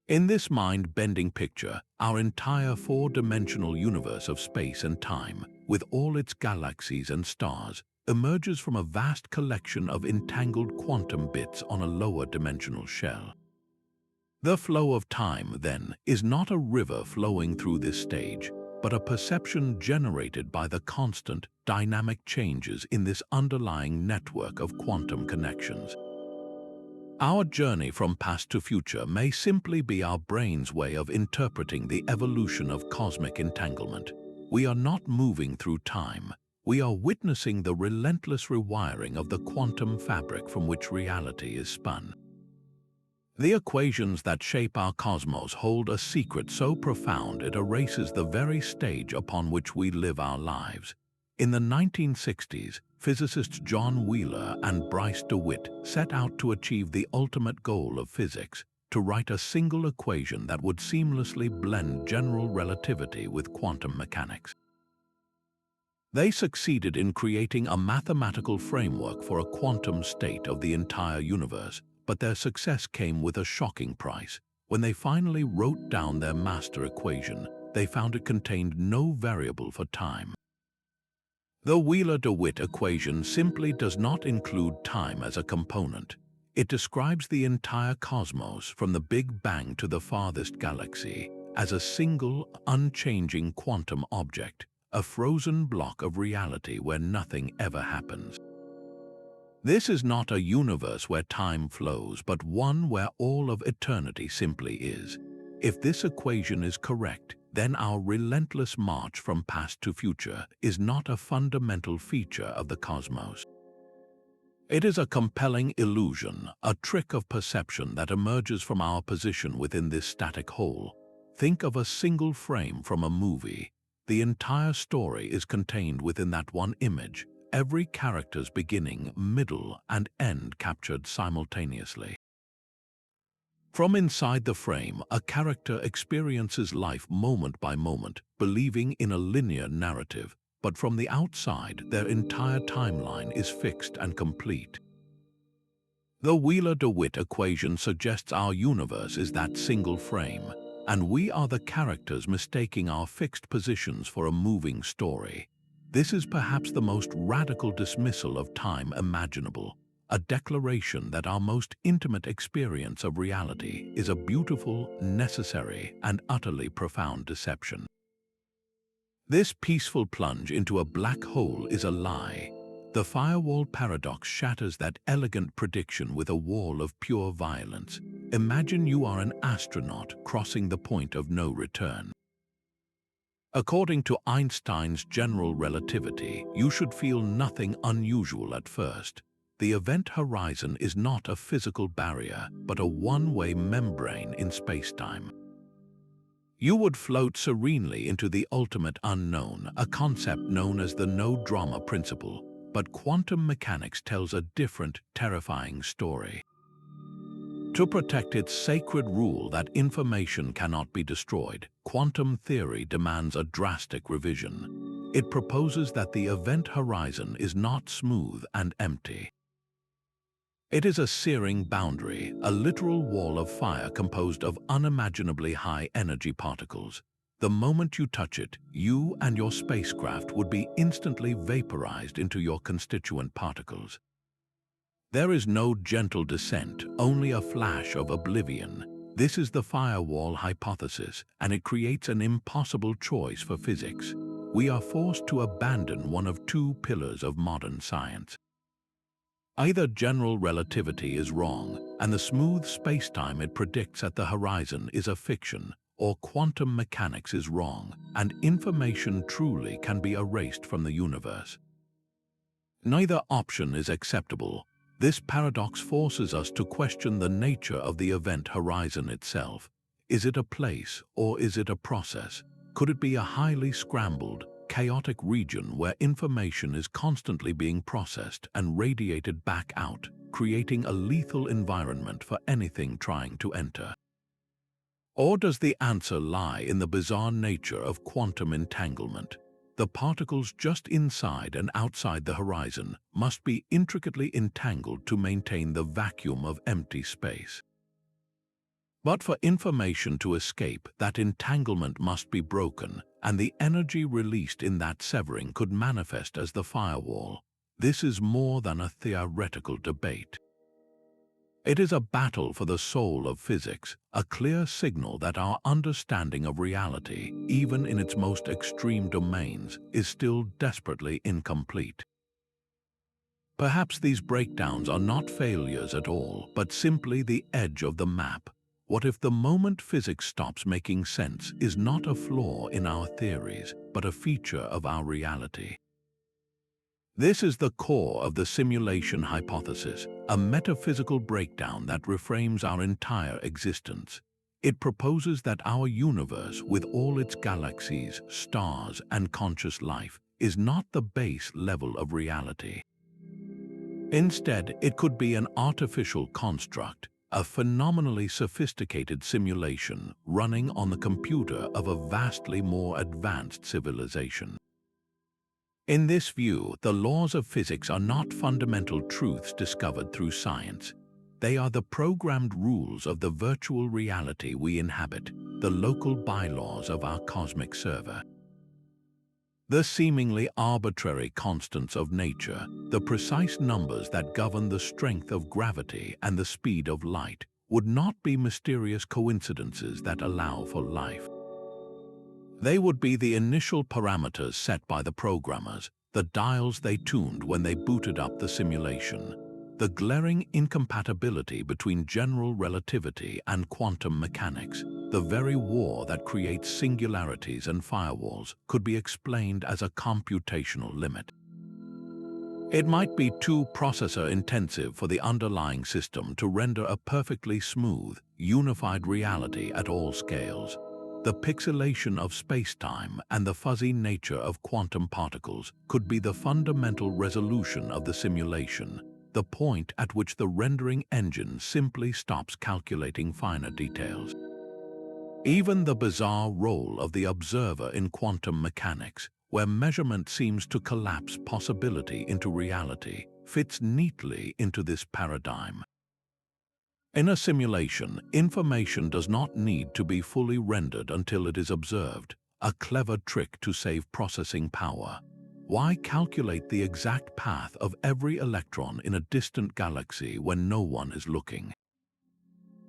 Speaker 1: In this mind-bending picture, our entire four-dimensional universe of space and time, with all its galaxies and stars, emerges from a vast collection of entangled quantum bits on a lower dimensional shell. The flow of time, then, is not a river flowing through this stage, but a perception generated by the constant, dynamic changes in this underlying network of quantum connections. Our journey from past to future may simply be our brain's way of interpreting the evolution of cosmic entanglement. We are not moving through time. We are witnessing the relentless rewiring of the quantum fabric from which reality is spun. The equations that shape our cosmos hold a secret so profound it erases the very stage upon which we live our lives. In the 1960s, physicists John Wheeler and Wheeler-DeWitt set out to achieve the ultimate goal of physics, to write a single equation that would seamlessly blend general relativity with quantum mechanics. They succeeded in creating a mathematical framework for a quantum state of the entire universe, but their success came with a shocking price. When they finally wrote down their master equation, they found it contained no variable for time. The Wheeler-DeWitt equation simply does not include time as a component. It describes the entire cosmos, from the Big Bang to the farthest galaxy, as a single, unchanging quantum object, a frozen block of reality where nothing ever happens. This is not a universe where time flows, but one where all of eternity simply is. If this equation is correct, then our relentless march from past to future is not a fundamental feature of the cosmos. It is a compelling illusion, a trick of perception that emerges from our position within this static whole. Think of a single frame from a movie. The entire story is contained within that one image, every character's beginning, middle, and end captured simultaneously. From inside the frame, a character experiences life moment by moment, believing in a linear narrative, but from the outside, their entire timeline is fixed and complete. The Wheeler-DeWitt equation suggests our universe is that single frame, and we are the characters mistaking our fixed positions for a moving story. This is perhaps the most radical dismissal of time imaginable, a declaration that our most intimate experience of reality is a beautiful, necessary, and utterly profound deception. This peaceful plunge into a black hole is a lie. The Firewall paradox shatters that elegant prediction with a wall of pure violence. Imagine you are an astronaut crossing the point of no return. According to Einstein's general relativity, you should feel nothing unusual at first. The event horizon is not a physical barrier, but a one-way membrane in spacetime. You would float serenely into the ultimate unknown, a concept known as the no-drama principle, but quantum mechanics tells a different, terrifying story. To protect its sacred rule that information cannot be destroyed, quantum theory demands a drastic revision. It proposes that the event horizon is not smooth and empty. It is a searing boundary, a literal wall of fire composed of unimaginably high-energy particles. The moment you touch it, you and your spacecraft would be instantly vaporized into your constituent particles. There is no gentle descent, only a flash of oblivion. This is the firewall hypothesis, and it creates an impossible choice for physics. We are forced to abandon one of two pillars of modern science. Either general relativity is wrong, and the smooth spacetime it predicts at the horizon is a fiction, or quantum mechanics is wrong, and information truly can be erased from the universe. Neither option is acceptable. This paradox forces us to question the nature of the event horizon itself. Is it a place, or is it a process? Could it be a highly scrambled, chaotic region where information is constantly being processed and radiated back out, creating a lethal environment for anything trying to enter? Or does the answer lie in the bizarre nature of quantum entanglement? The particles just inside and outside the horizon must be intricately entangled to maintain the vacuum of empty space. But for information to escape, that entanglement must be broken, and the energy released in that severing could manifest as the firewall. This is more than a theoretical debate. It is a battle for the soul of physics, a clear signal that our understanding of reality, even in its most extreme domains, is still desperately incomplete. Perhaps these breakdowns are not failures at all, but simply the edge of the map. What if the moment physics stops making sense is not a flaw in our theories, but a feature of our reality? This is the core of the simulation hypothesis, a metaphysical breakdown that reframes our entire existence. It proposes that our universe, with all its galaxies, stars, and conscious life, is not the base level of reality. Instead, it could be an artificial construct, a phenomenally sophisticated simulation running on the computer of a vastly more advanced civilization. In this view, the laws of physics are not fundamental truths discovered through science. They are the programmed rules of the virtual reality we inhabit, the local bylaws of our cosmic server. The seemingly arbitrary constants of nature, the precise numbers that govern the strength of gravity and the speed of light, would not be mysterious coincidences that allow for life. They would be the initial parameters set by the programmers, the dials they tuned when they booted up the simulation. The glaring incompatibility between general relativity and quantum mechanics, the very war that creates singularities and firewalls, could be explained as a computational limit. It might be too processor-intensive for the underlying system to render a perfectly smooth, unified reality at all scales. The pixelation of spacetime and the fuzzy nature of quantum particles could be the fundamental resolution of the simulation, the point at which the rendering engine simply stops calculating finer details. Even the bizarre role of the observer in quantum mechanics, where measurement seems to collapse possibility into reality, fits neatly into this paradigm. In a simulation, information does not need to be fully rendered until it is observed, a clever trick to save processing power. Why calculate the exact path of every electron in a distant galaxy when no one is looking?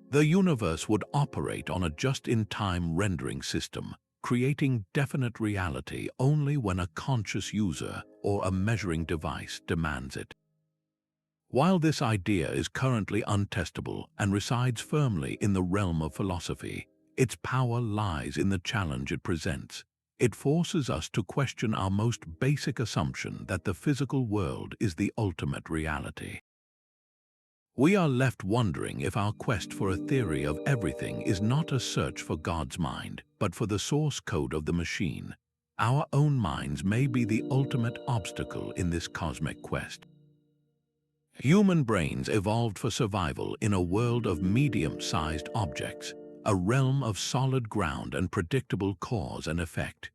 Speaker 1: The universe would operate on a just-in-time rendering system, creating definite reality only when a conscious user or a measuring device demands it. While this idea is currently untestable and resides firmly in the realm of philosophy, its power lies in the challenge it presents. It forces us to question our most basic assumption that the physical world is the ultimate reality. We are left wondering if our quest for a theory of everything is not a search for God's mind, but for the source code of the machine. Our own minds may be the ultimate obstacle in this cosmic quest. Human brains evolved for survival in a world of medium-sized objects, a realm of solid ground and predictable cause and effect.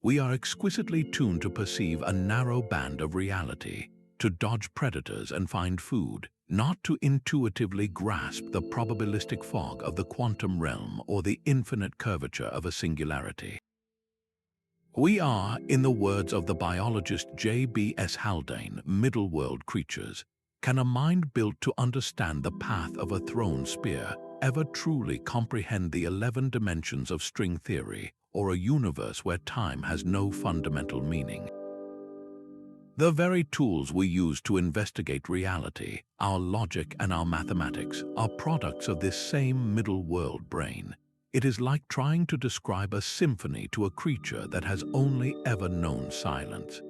Speaker 1: We are exquisitely tuned to perceive a narrow band of reality, to dodge predators and find food, not to intuitively grasp the probabilistic fog of the quantum realm or the infinite curvature of a singularity. We are, in the words of the biologist J.B.S. Haldane, middle-world creatures. Can a mind built to understand the path of a thrown spear ever truly comprehend the 11 dimensions of string theory, or a universe where time has no fundamental meaning? The very tools we use to investigate reality, our logic and our mathematics, are products of this same middle-world brain. It is like trying to describe a symphony to a creature that has only ever known silence.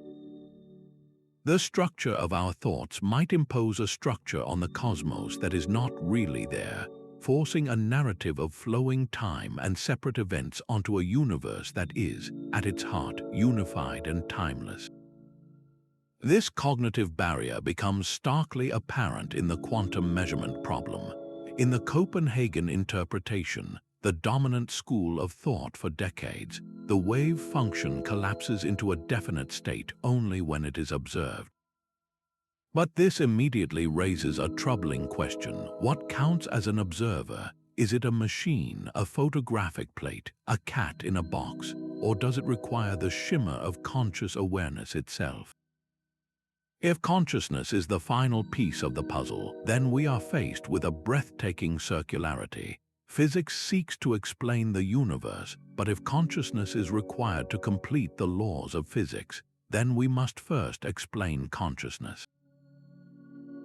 Speaker 1: The structure of our thoughts might impose a structure on the cosmos that is not really there, forcing a narrative of flowing time and separate events onto a universe that is, at its heart, unified and timeless. This cognitive barrier becomes starkly apparent in the quantum measurement problem. In the Copenhagen interpretation, the dominant school of thought for decades, the wave function collapses into a definite state only when it is observed. But this immediately raises a troubling question. What counts as an observer? Is it a machine, a photographic plate, a cat in a box, or does it require the shimmer of conscious awareness itself? If consciousness is the final piece of the puzzle, then we are faced with a breathtaking circularity. Physics seeks to explain the universe, but if consciousness is required to complete the laws of physics, then we must first explain consciousness.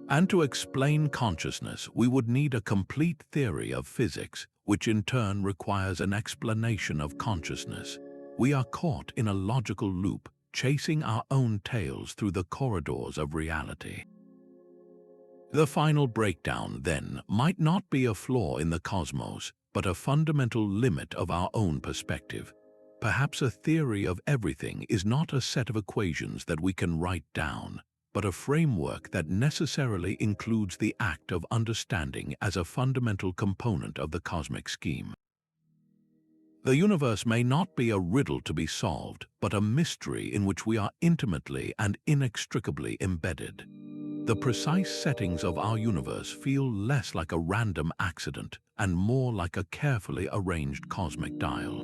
Speaker 1: And to explain consciousness, we would need a complete theory of physics, which in turn requires an explanation of consciousness. We are caught in a logical loop, chasing our own tails through the corridors of reality. The final breakdown, then, might not be a flaw in the cosmos, but a fundamental limit of our own perspective. Perhaps a theory of everything is not a set of equations that we can write down, but a framework that necessarily includes the act of understanding as a fundamental component of the cosmic scheme. The universe may not be a riddle to be solved, but a mystery in which we are intimately and inextricably embedded. The precise settings of our universe feel less like a random accident and more like a carefully arranged cosmic dial.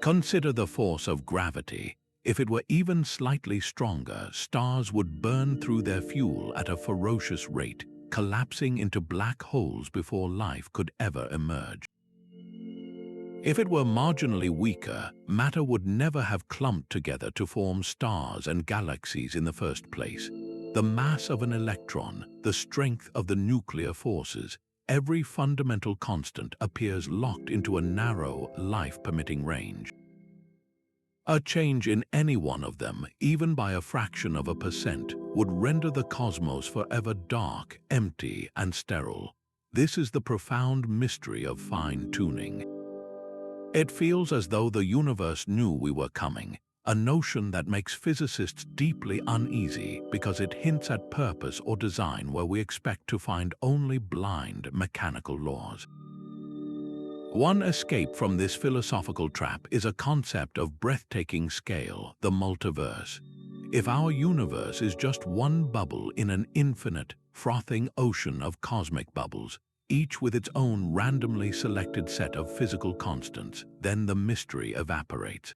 Speaker 1: Consider the force of gravity. If it were even slightly stronger, stars would burn through their fuel at a ferocious rate, collapsing into black holes before life could ever emerge. If it were marginally weaker, matter would never have clumped together to form stars and galaxies in the first place. The mass of an electron, the strength of the nuclear forces, every fundamental constant appears locked into a narrow, life-permitting range. A change in any one of them, even by a fraction of a percent, would render the cosmos forever dark, empty, and sterile. This is the profound mystery of fine-tuning. It feels as though the universe knew we were coming, a notion that makes physicists deeply uneasy because it hints at purpose or design where we expect to find only blind, mechanical laws. One escape from this philosophical trap is a concept of breathtaking scale, the multiverse. If our universe is just one bubble in an infinite, frothing ocean of cosmic bubbles, each with its own randomly selected set of physical constants, then the mystery evaporates.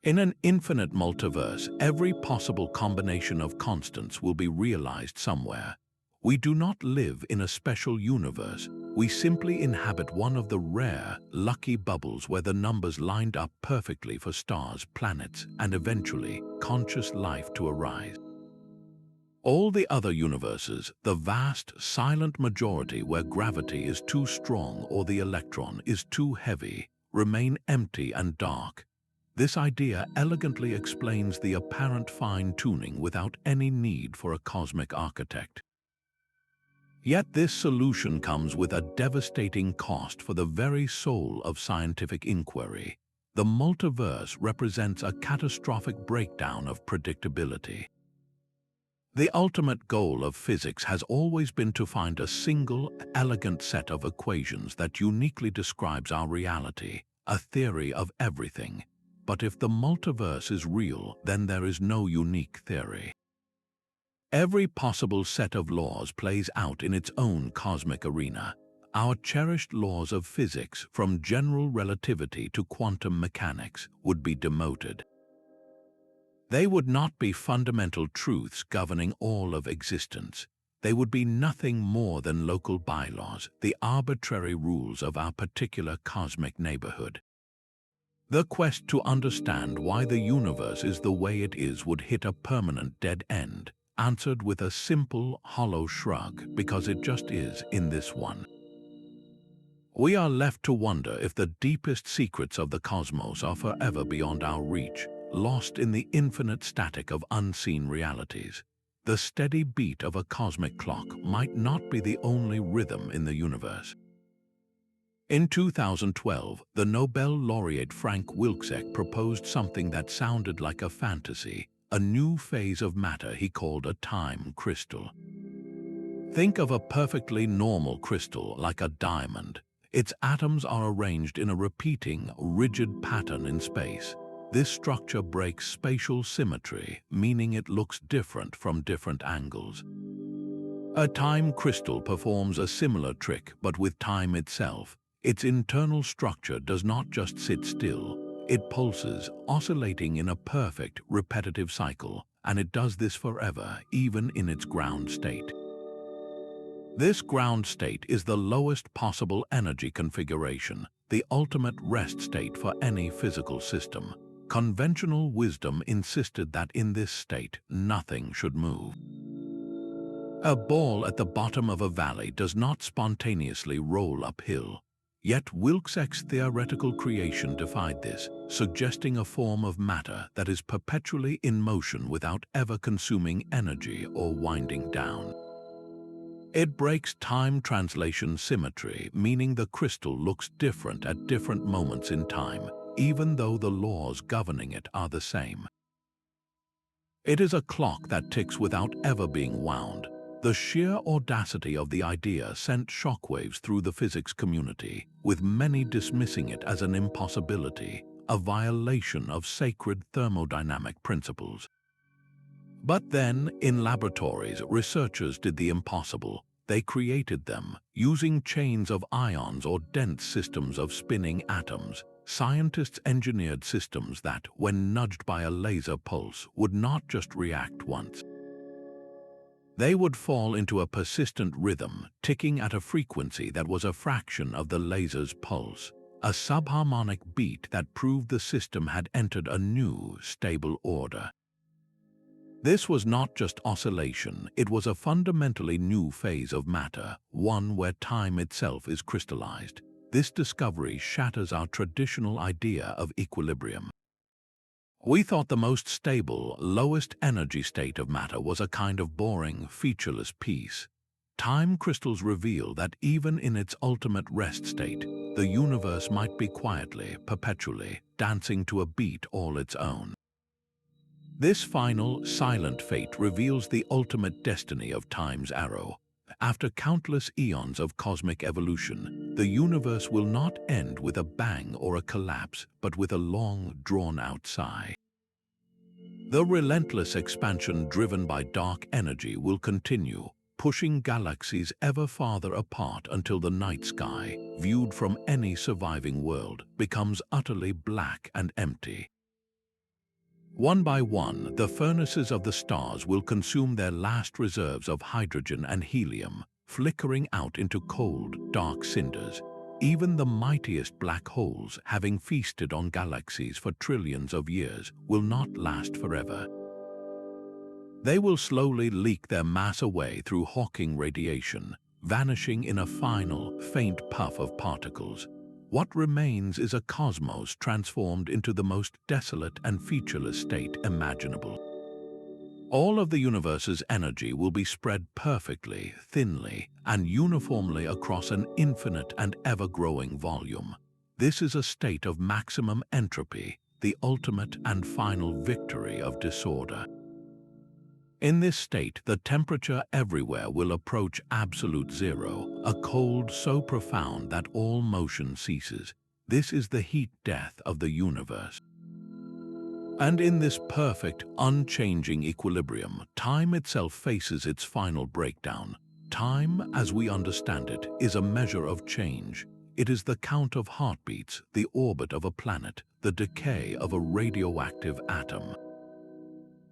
Speaker 1: In an infinite multiverse, every possible combination of constants will be realized somewhere. We do not live in a special universe. We simply inhabit one of the rare, lucky bubbles where the numbers lined up perfectly for stars, planets, and eventually, conscious life to arise. All the other universes, the vast, silent majority where gravity is too strong or the electron is too heavy, remain empty and dark. This idea elegantly explains the apparent fine-tuning without any need for a cosmic architect. Yet this solution comes with a devastating cost for the very soul of scientific inquiry. The multiverse represents a catastrophic breakdown of predictability. The ultimate goal of physics has always been to find a single, elegant set of equations that uniquely describes our reality, a theory of everything. But if the multiverse is real, then there is no unique theory. Every possible set of laws plays out in its own cosmic arena. Our cherished laws of physics, from general relativity to quantum mechanics, would be demoted. They would not be fundamental truths governing all of existence. They would be nothing more than local bylaws, the arbitrary rules of our particular cosmic neighborhood. The quest to understand why the universe is the way it is would hit a permanent dead end, answered with a simple, hollow shrug, because it just is in this one. We are left to wonder if the deepest secrets of the cosmos are forever beyond our reach, lost in the infinite static of unseen realities. The steady beat of a cosmic clock might not be the only rhythm in the universe. In 2012, the Nobel laureate Frank Wilczek proposed something that sounded like a fantasy, a new phase of matter he called a time crystal. Think of a perfectly normal crystal like a diamond. Its atoms are arranged in a repeating, rigid pattern in space. This structure breaks spatial symmetry, meaning it looks different from different angles. A time crystal performs a similar trick, but with time itself. Its internal structure does not just sit still. It pulses, oscillating in a perfect, repetitive cycle, and it does this forever, even in its ground state. This ground state is the lowest possible energy configuration, the ultimate rest state for any physical system. Conventional wisdom insisted that in this state, nothing should move. A ball at the bottom of a valley does not spontaneously roll uphill. Yet Wilczek's theoretical creation defied this, suggesting a form of matter that is perpetually in motion without ever consuming energy or winding down. It breaks time translation symmetry, meaning the crystal looks different at different moments in time, even though the laws governing it are the same. It is a clock that ticks without ever being wound. The sheer audacity of the idea sent shockwaves through the physics community, with many dismissing it as an impossibility, a violation of sacred thermodynamic principles. But then, in laboratories, researchers did the impossible. They created them, using chains of ions or dense systems of spinning atoms. Scientists engineered systems that, when nudged by a laser pulse, would not just react once. They would fall into a persistent rhythm, ticking at a frequency that was a fraction of the laser's pulse, a subharmonic beat that proved the system had entered a new, stable order. This was not just oscillation, it was a fundamentally new phase of matter, one where time itself is crystallized. This discovery shatters our traditional idea of equilibrium. We thought the most stable, lowest energy state of matter was a kind of boring, featureless piece. Time crystals reveal that even in its ultimate rest state, the universe might be quietly, perpetually, dancing to a beat all its own. This final, silent fate reveals the ultimate destiny of time's arrow. After countless eons of cosmic evolution, the universe will not end with a bang or a collapse, but with a long, drawn-out sigh. The relentless expansion driven by dark energy will continue, pushing galaxies ever farther apart until the night sky, viewed from any surviving world, becomes utterly black and empty. One by one, the furnaces of the stars will consume their last reserves of hydrogen and helium, flickering out into cold, dark cinders. Even the mightiest black holes, having feasted on galaxies for trillions of years, will not last forever. They will slowly leak their mass away through Hawking radiation, vanishing in a final, faint puff of particles. What remains is a cosmos transformed into the most desolate and featureless state imaginable. All of the universe's energy will be spread perfectly, thinly, and uniformly across an infinite and ever-growing volume. This is a state of maximum entropy, the ultimate and final victory of disorder. In this state, the temperature everywhere will approach absolute zero, a cold so profound that all motion ceases. This is the heat death of the universe. And in this perfect, unchanging equilibrium, time itself faces its final breakdown. Time, as we understand it, is a measure of change. It is the count of heartbeats, the orbit of a planet, the decay of a radioactive atom.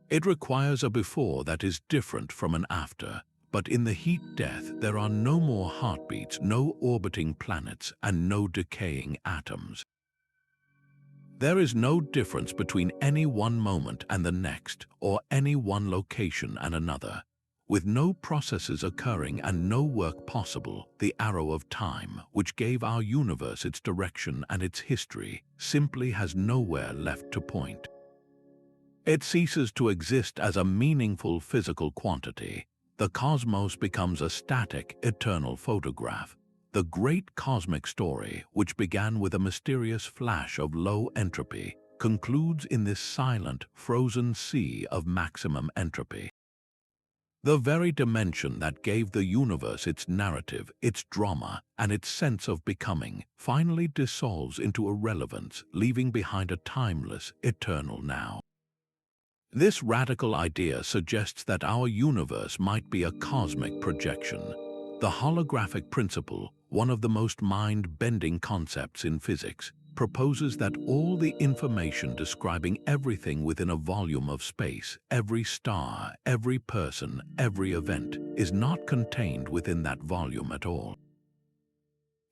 Speaker 1: It requires a before that is different from an after, but in the heat death there are no more heartbeats, no orbiting planets, and no decaying atoms. There is no difference between any one moment and the next, or any one location and another. With no processes occurring and no work possible, the arrow of time, which gave our universe its direction and its history, simply has nowhere left to point. It ceases to exist as a meaningful physical quantity. The cosmos becomes a static, eternal photograph. The great cosmic story, which began with a mysterious flash of low entropy, concludes in this silent, frozen sea of maximum entropy. The very dimension that gave the universe its narrative, its drama, and its sense of becoming, finally dissolves into irrelevance, leaving behind a timeless, eternal now. This radical idea suggests that our universe might be a cosmic projection. The holographic principle, one of the most mind-bending concepts in physics, proposes that all the information describing everything within a volume of space, every star, every person, every event, is not contained within that volume at all.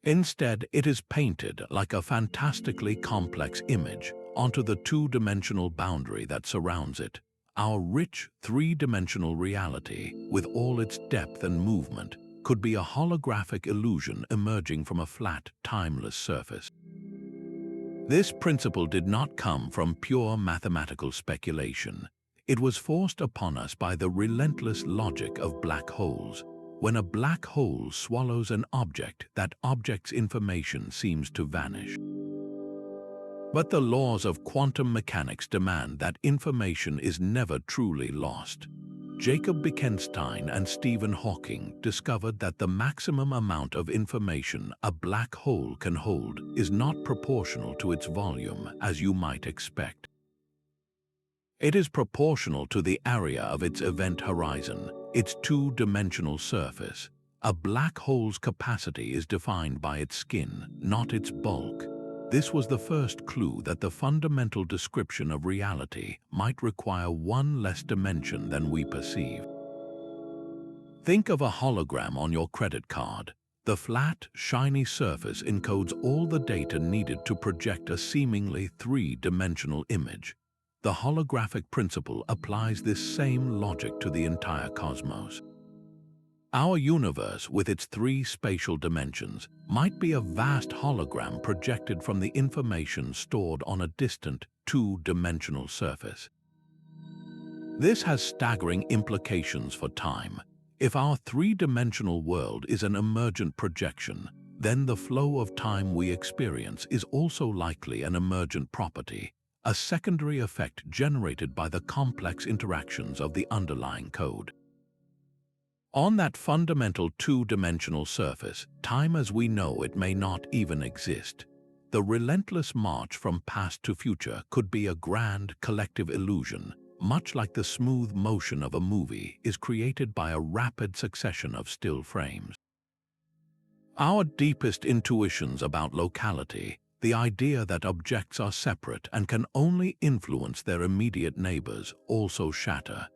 Speaker 1: Instead, it is painted like a fantastically complex image onto the two-dimensional boundary that surrounds it. Our rich, three-dimensional reality, with all its depth and movement, could be a holographic illusion emerging from a flat, timeless surface. This principle did not come from pure mathematical speculation. It was forced upon us by the relentless logic of black holes. When a black hole swallows an object, that object's information seems to vanish. But the laws of quantum mechanics demand that information is never truly lost. Jacob Bekenstein and Stephen Hawking discovered that the maximum amount of information a black hole can hold is not proportional to its volume, as you might expect. It is proportional to the area of its event horizon, its two-dimensional surface. A black hole's capacity is defined by its skin, not its bulk. This was the first clue that the fundamental description of reality might require one less dimension than we perceive. Think of a hologram on your credit card. The flat, shiny surface encodes all the data needed to project a seemingly three-dimensional image. The holographic principle applies this same logic to the entire cosmos. Our universe, with its three spatial dimensions, might be a vast hologram projected from the information stored on a distant, two-dimensional surface. This has staggering implications for time. If our three-dimensional world is an emergent projection, then the flow of time we experience is also likely an emergent property, a secondary effect generated by the complex interactions of the underlying code. On that fundamental two-dimensional surface, time as we know it may not even exist. The relentless march from past to future could be a grand collective illusion, much like the smooth motion of a movie is created by a rapid succession of still frames. Our deepest intuitions about locality, the idea that objects are separate and can only influence their immediate neighbors, also shatter.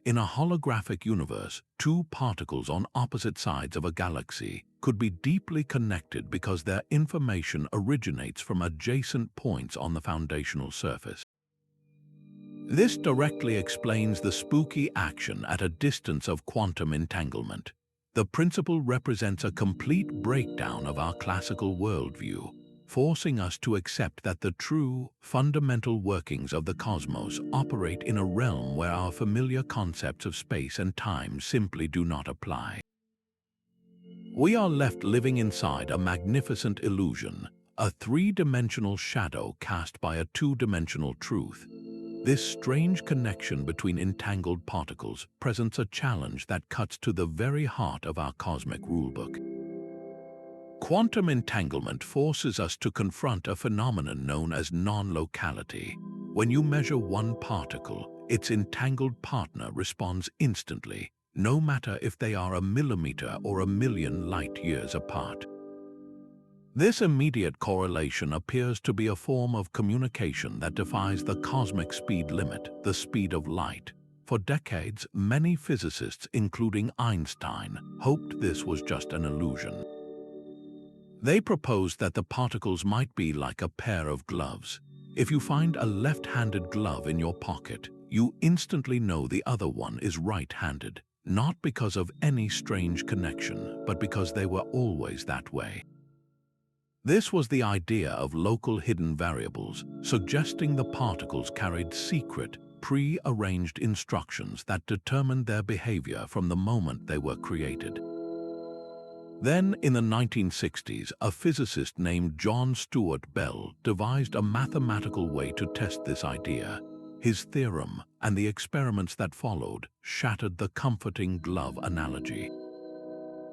Speaker 1: In a holographic universe, two particles on opposite sides of a galaxy could be deeply connected because their information originates from adjacent points on the foundational surface. This directly explains the spooky action at a distance of quantum entanglement. The principle represents a complete breakdown of our classical worldview, forcing us to accept that the true, fundamental workings of the cosmos operate in a realm where our familiar concepts of space and time simply do not apply. We are left living inside a magnificent illusion, a three-dimensional shadow cast by a two-dimensional truth. This strange connection between entangled particles presents a challenge that cuts to the very heart of our cosmic rulebook. Quantum entanglement forces us to confront a phenomenon known as non-locality. When you measure one particle, its entangled partner responds instantly, no matter if they are a millimeter or a million light-years apart. This immediate correlation appears to be a form of communication that defies the cosmic speed limit, the speed of light. For decades, many physicists, including Einstein, hoped this was just an illusion. They proposed that the particles might be like a pair of gloves. If you find a left-handed glove in your pocket, you instantly know the other one is right-handed, not because of any strange connection, but because they were always that way. This was the idea of local hidden variables, suggesting the particles carried secret, pre-arranged instructions that determined their behavior from the moment they were created. Then, in the 1960s, a physicist named John Stuart Bell devised a mathematical way to test this idea. His theorem, and the experiments that followed, shattered the comforting glove analogy.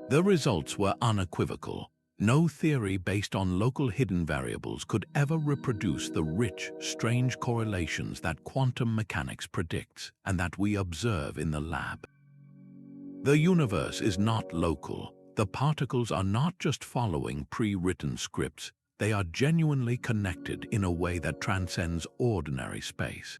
Speaker 1: The results were unequivocal. No theory based on local hidden variables could ever reproduce the rich, strange correlations that quantum mechanics predicts and that we observe in the lab. The universe is not local. The particles are not just following pre-written scripts, they are genuinely connected in a way that transcends ordinary space.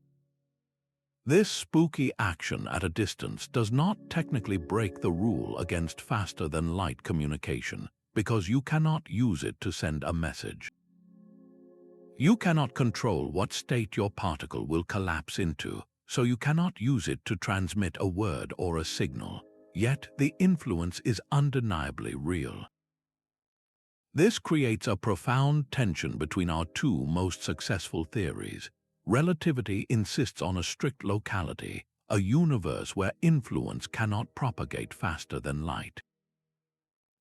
Speaker 1: This spooky action at a distance does not technically break the rule against faster-than-light communication, because you cannot use it to send a message. You cannot control what state your particle will collapse into, so you cannot use it to transmit a word or a signal, yet the influence is undeniably real. This creates a profound tension between our two most successful theories. Relativity insists on a strict locality, a universe where influence cannot propagate faster than light.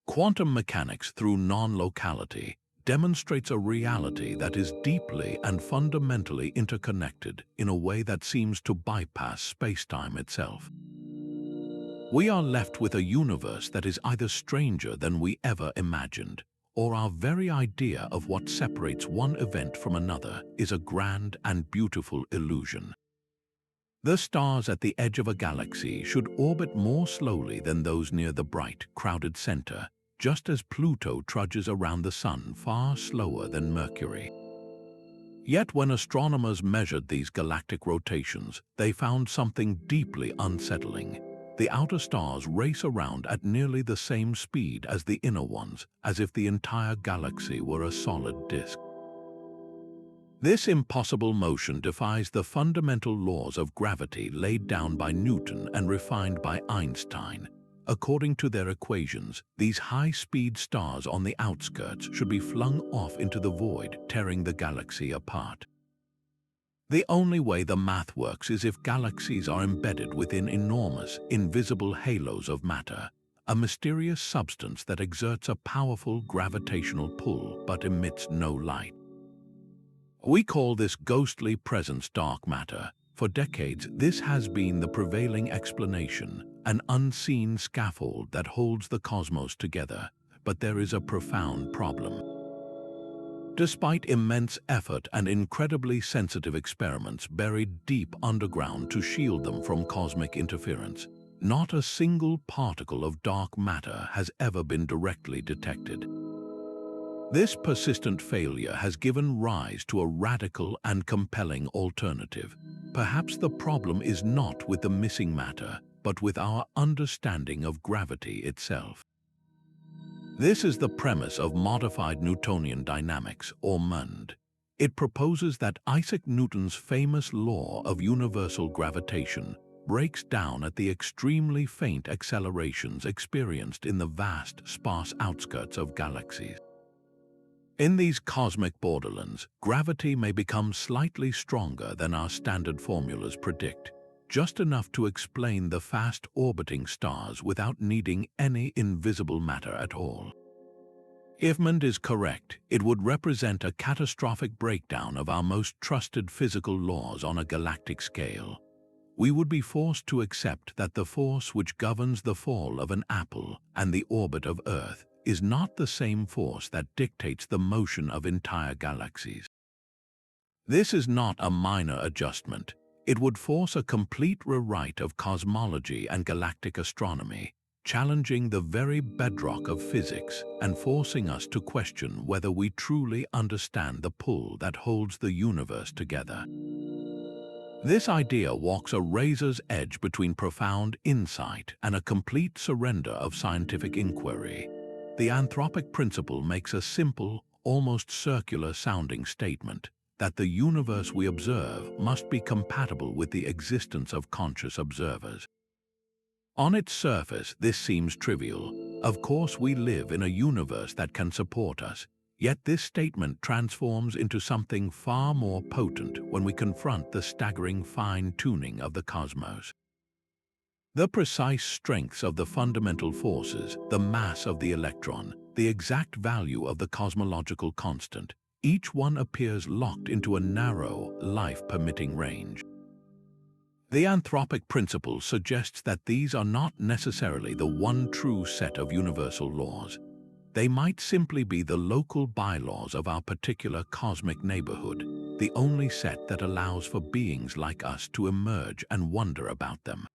Speaker 1: Quantum mechanics, through non-locality, demonstrates a reality that is deeply and fundamentally interconnected in a way that seems to bypass spacetime itself. We are left with a universe that is either stranger than we ever imagined, or our very idea of what separates one event from another is a grand and beautiful illusion. The stars at the edge of a galaxy should orbit more slowly than those near the bright, crowded center, just as Pluto trudges around the Sun far slower than Mercury. Yet when astronomers measured these galactic rotations, they found something deeply unsettling. The outer stars race around at nearly the same speed as the inner ones, as if the entire galaxy were a solid disk. This impossible motion defies the fundamental laws of gravity laid down by Newton and refined by Einstein. According to their equations, these high-speed stars on the outskirts should be flung off into the void, tearing the galaxy apart. The only way the math works is if galaxies are embedded within enormous, invisible halos of matter, a mysterious substance that exerts a powerful gravitational pull but emits no light. We call this ghostly presence dark matter. For decades, this has been the prevailing explanation, an unseen scaffold that holds the cosmos together. But there is a profound problem. Despite immense effort and incredibly sensitive experiments buried deep underground to shield them from cosmic interference, not a single particle of dark matter has ever been directly detected. This persistent failure has given rise to a radical and compelling alternative. Perhaps the problem is not with the missing matter, but with our understanding of gravity itself. This is the premise of modified Newtonian dynamics, or MUND. It proposes that Isaac Newton's famous law of universal gravitation breaks down at the extremely faint accelerations experienced in the vast, sparse outskirts of galaxies. In these cosmic borderlands, gravity may become slightly stronger than our standard formulas predict, just enough to explain the fast-orbiting stars without needing any invisible matter at all. If MUND is correct, it would represent a catastrophic breakdown of our most trusted physical laws on a galactic scale. We would be forced to accept that the force which governs the fall of an apple and the orbit of Earth is not the same force that dictates the motion of entire galaxies. This is not a minor adjustment. It would force a complete rewrite of cosmology and galactic astronomy, challenging the very bedrock of physics and forcing us to question whether we truly understand the pull that holds the universe together. This idea walks a razor's edge between profound insight and a complete surrender of scientific inquiry. The Anthropic Principle makes a simple, almost circular-sounding statement that the universe we observe must be compatible with the existence of conscious observers. On its surface, this seems trivial. Of course, we live in a universe that can support us, yet this statement transforms into something far more potent when we confront the staggering fine-tuning of the cosmos. The precise strengths of the fundamental forces, the mass of the electron, the exact value of the cosmological constant, each one appears locked into a narrow, life-permitting range. The Anthropic Principle suggests that these are not necessarily the one true set of universal laws. They might simply be the local bylaws of our particular cosmic neighborhood, the only set that allows for beings like us to emerge and wonder about them.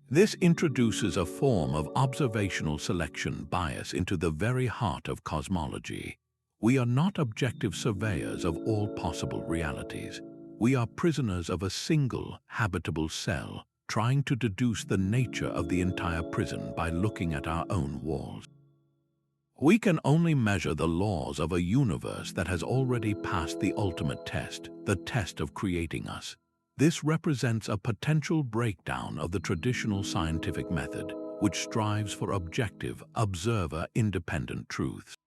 Speaker 1: This introduces a form of observational selection bias into the very heart of cosmology. We are not objective surveyors of all possible realities. We are prisoners of a single, habitable cell, trying to deduce the nature of the entire prison by looking at our own walls. We can only measure the laws of a universe that has already passed the ultimate test, the test of creating us. This represents a potential breakdown of the traditional scientific method, which strives for objective, observer-independent truths.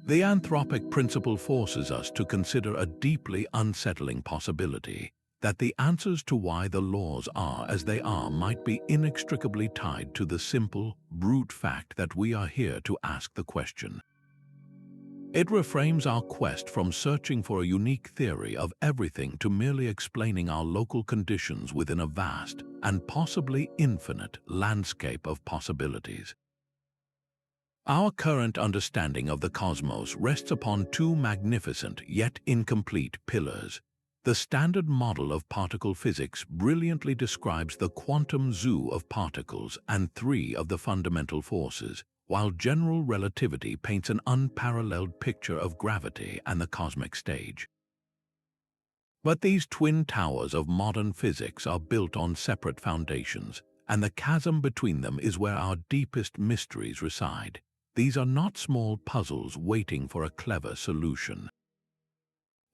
Speaker 1: The Anthropic Principle forces us to consider a deeply unsettling possibility, that the answers to why the laws are as they are might be inextricably tied to the simple, brute fact that we are here to ask the question. It reframes our quest from searching for a unique theory of everything to merely explaining our local conditions within a vast and possibly infinite landscape of possibilities. Our current understanding of the cosmos rests upon two magnificent yet incomplete pillars. The standard model of particle physics brilliantly describes the quantum zoo of particles and three of the fundamental forces, while general relativity paints an unparalleled picture of gravity and the cosmic stage. But these twin towers of modern physics are built on separate foundations, and the chasm between them is where our deepest mysteries reside. These are not small puzzles waiting for a clever solution.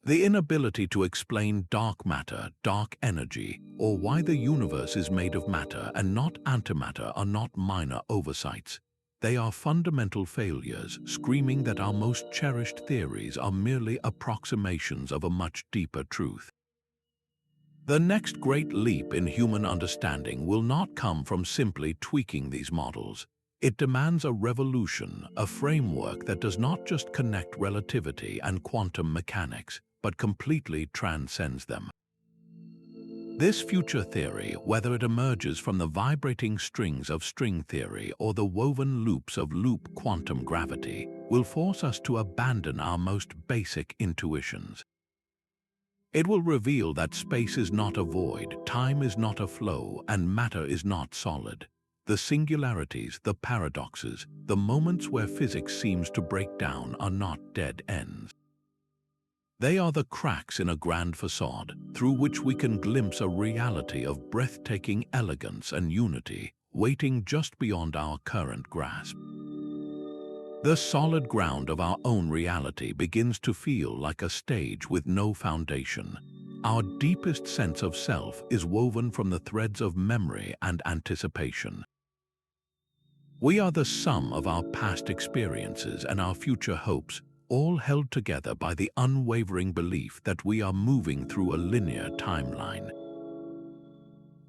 Speaker 1: The inability to explain dark matter, dark energy, or why the universe is made of matter and not antimatter are not minor oversights. They are fundamental failures, screaming that our most cherished theories are merely approximations of a much deeper truth. The next great leap in human understanding will not come from simply tweaking these models. It demands a revolution, a framework that does not just connect relativity and quantum mechanics, but completely transcends them. This future theory, whether it emerges from the vibrating strings of string theory or the woven loops of loop quantum gravity, will force us to abandon our most basic intuitions. It will reveal that space is not a void, time is not a flow, and matter is not solid. The singularities, the paradoxes, the moments where physics seems to break down are not dead ends. They are the cracks in a grand facade through which we can glimpse a reality of breathtaking elegance and unity, waiting just beyond our current grasp. The solid ground of our own reality begins to feel like a stage with no foundation. Our deepest sense of self is woven from the threads of memory and anticipation. We are the sum of our past experiences and our future hopes, all held together by the unwavering belief that we are moving through a linear timeline.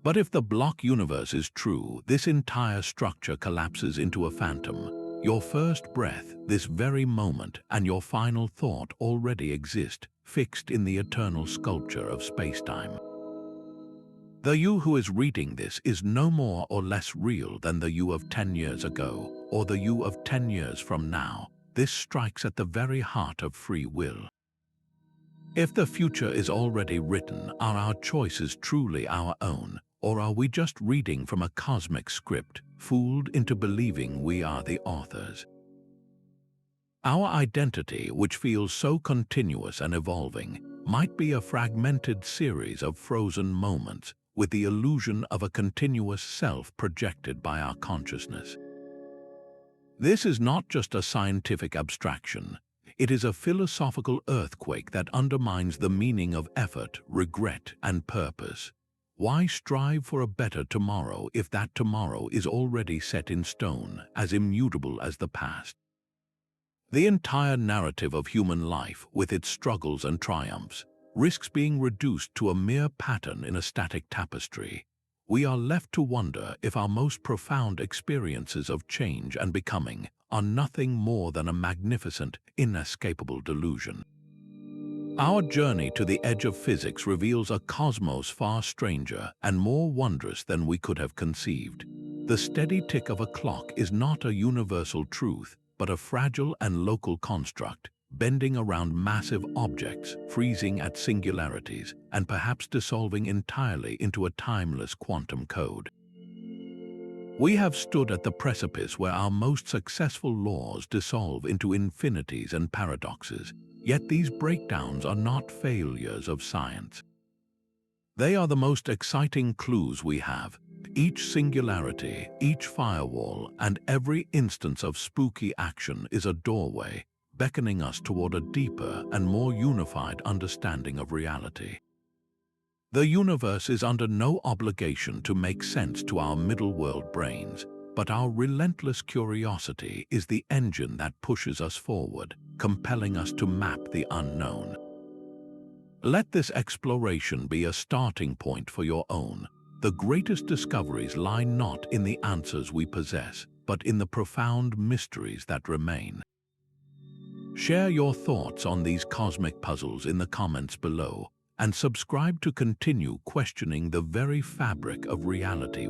Speaker 1: But if the block universe is true, this entire structure collapses into a phantom. Your first breath, this very moment, and your final thought already exist, fixed in the eternal sculpture of spacetime. The you who is reading this is no more or less real than the you of 10 years ago, or the you of 10 years from now. This strikes at the very heart of free will. If the future is already written, are our choices truly our own, or are we just reading from a cosmic script, fooled into believing we are the authors? Our identity, which feels so continuous and evolving, might be a fragmented series of frozen moments, with the illusion of a continuous self projected by our consciousness. This is not just a scientific abstraction. It is a philosophical earthquake that undermines the meaning of effort, regret, and purpose. Why strive for a better tomorrow if that tomorrow is already set in stone, as immutable as the past? The entire narrative of human life, with its struggles and triumphs, risks being reduced to a mere pattern in a static tapestry. We are left to wonder if our most profound experiences of change and becoming are nothing more than a magnificent, inescapable delusion. Our journey to the edge of physics reveals a cosmos far stranger and more wondrous than we could have conceived. The steady tick of a clock is not a universal truth, but a fragile and local construct, bending around massive objects, freezing at singularities, and perhaps dissolving entirely into a timeless quantum code. We have stood at the precipice where our most successful laws dissolve into infinities and paradoxes, yet these breakdowns are not failures of science. They are the most exciting clues we have. Each singularity, each firewall, and every instance of spooky action is a doorway, beckoning us toward a deeper and more unified understanding of reality. The universe is under no obligation to make sense to our middle-world brains, but our relentless curiosity is the engine that pushes us forward, compelling us to map the unknown. Let this exploration be a starting point for your own. The greatest discoveries lie not in the answers we possess, but in the profound mysteries that remain. Share your thoughts on these cosmic puzzles in the comments below, and subscribe to continue questioning the very fabric of reality.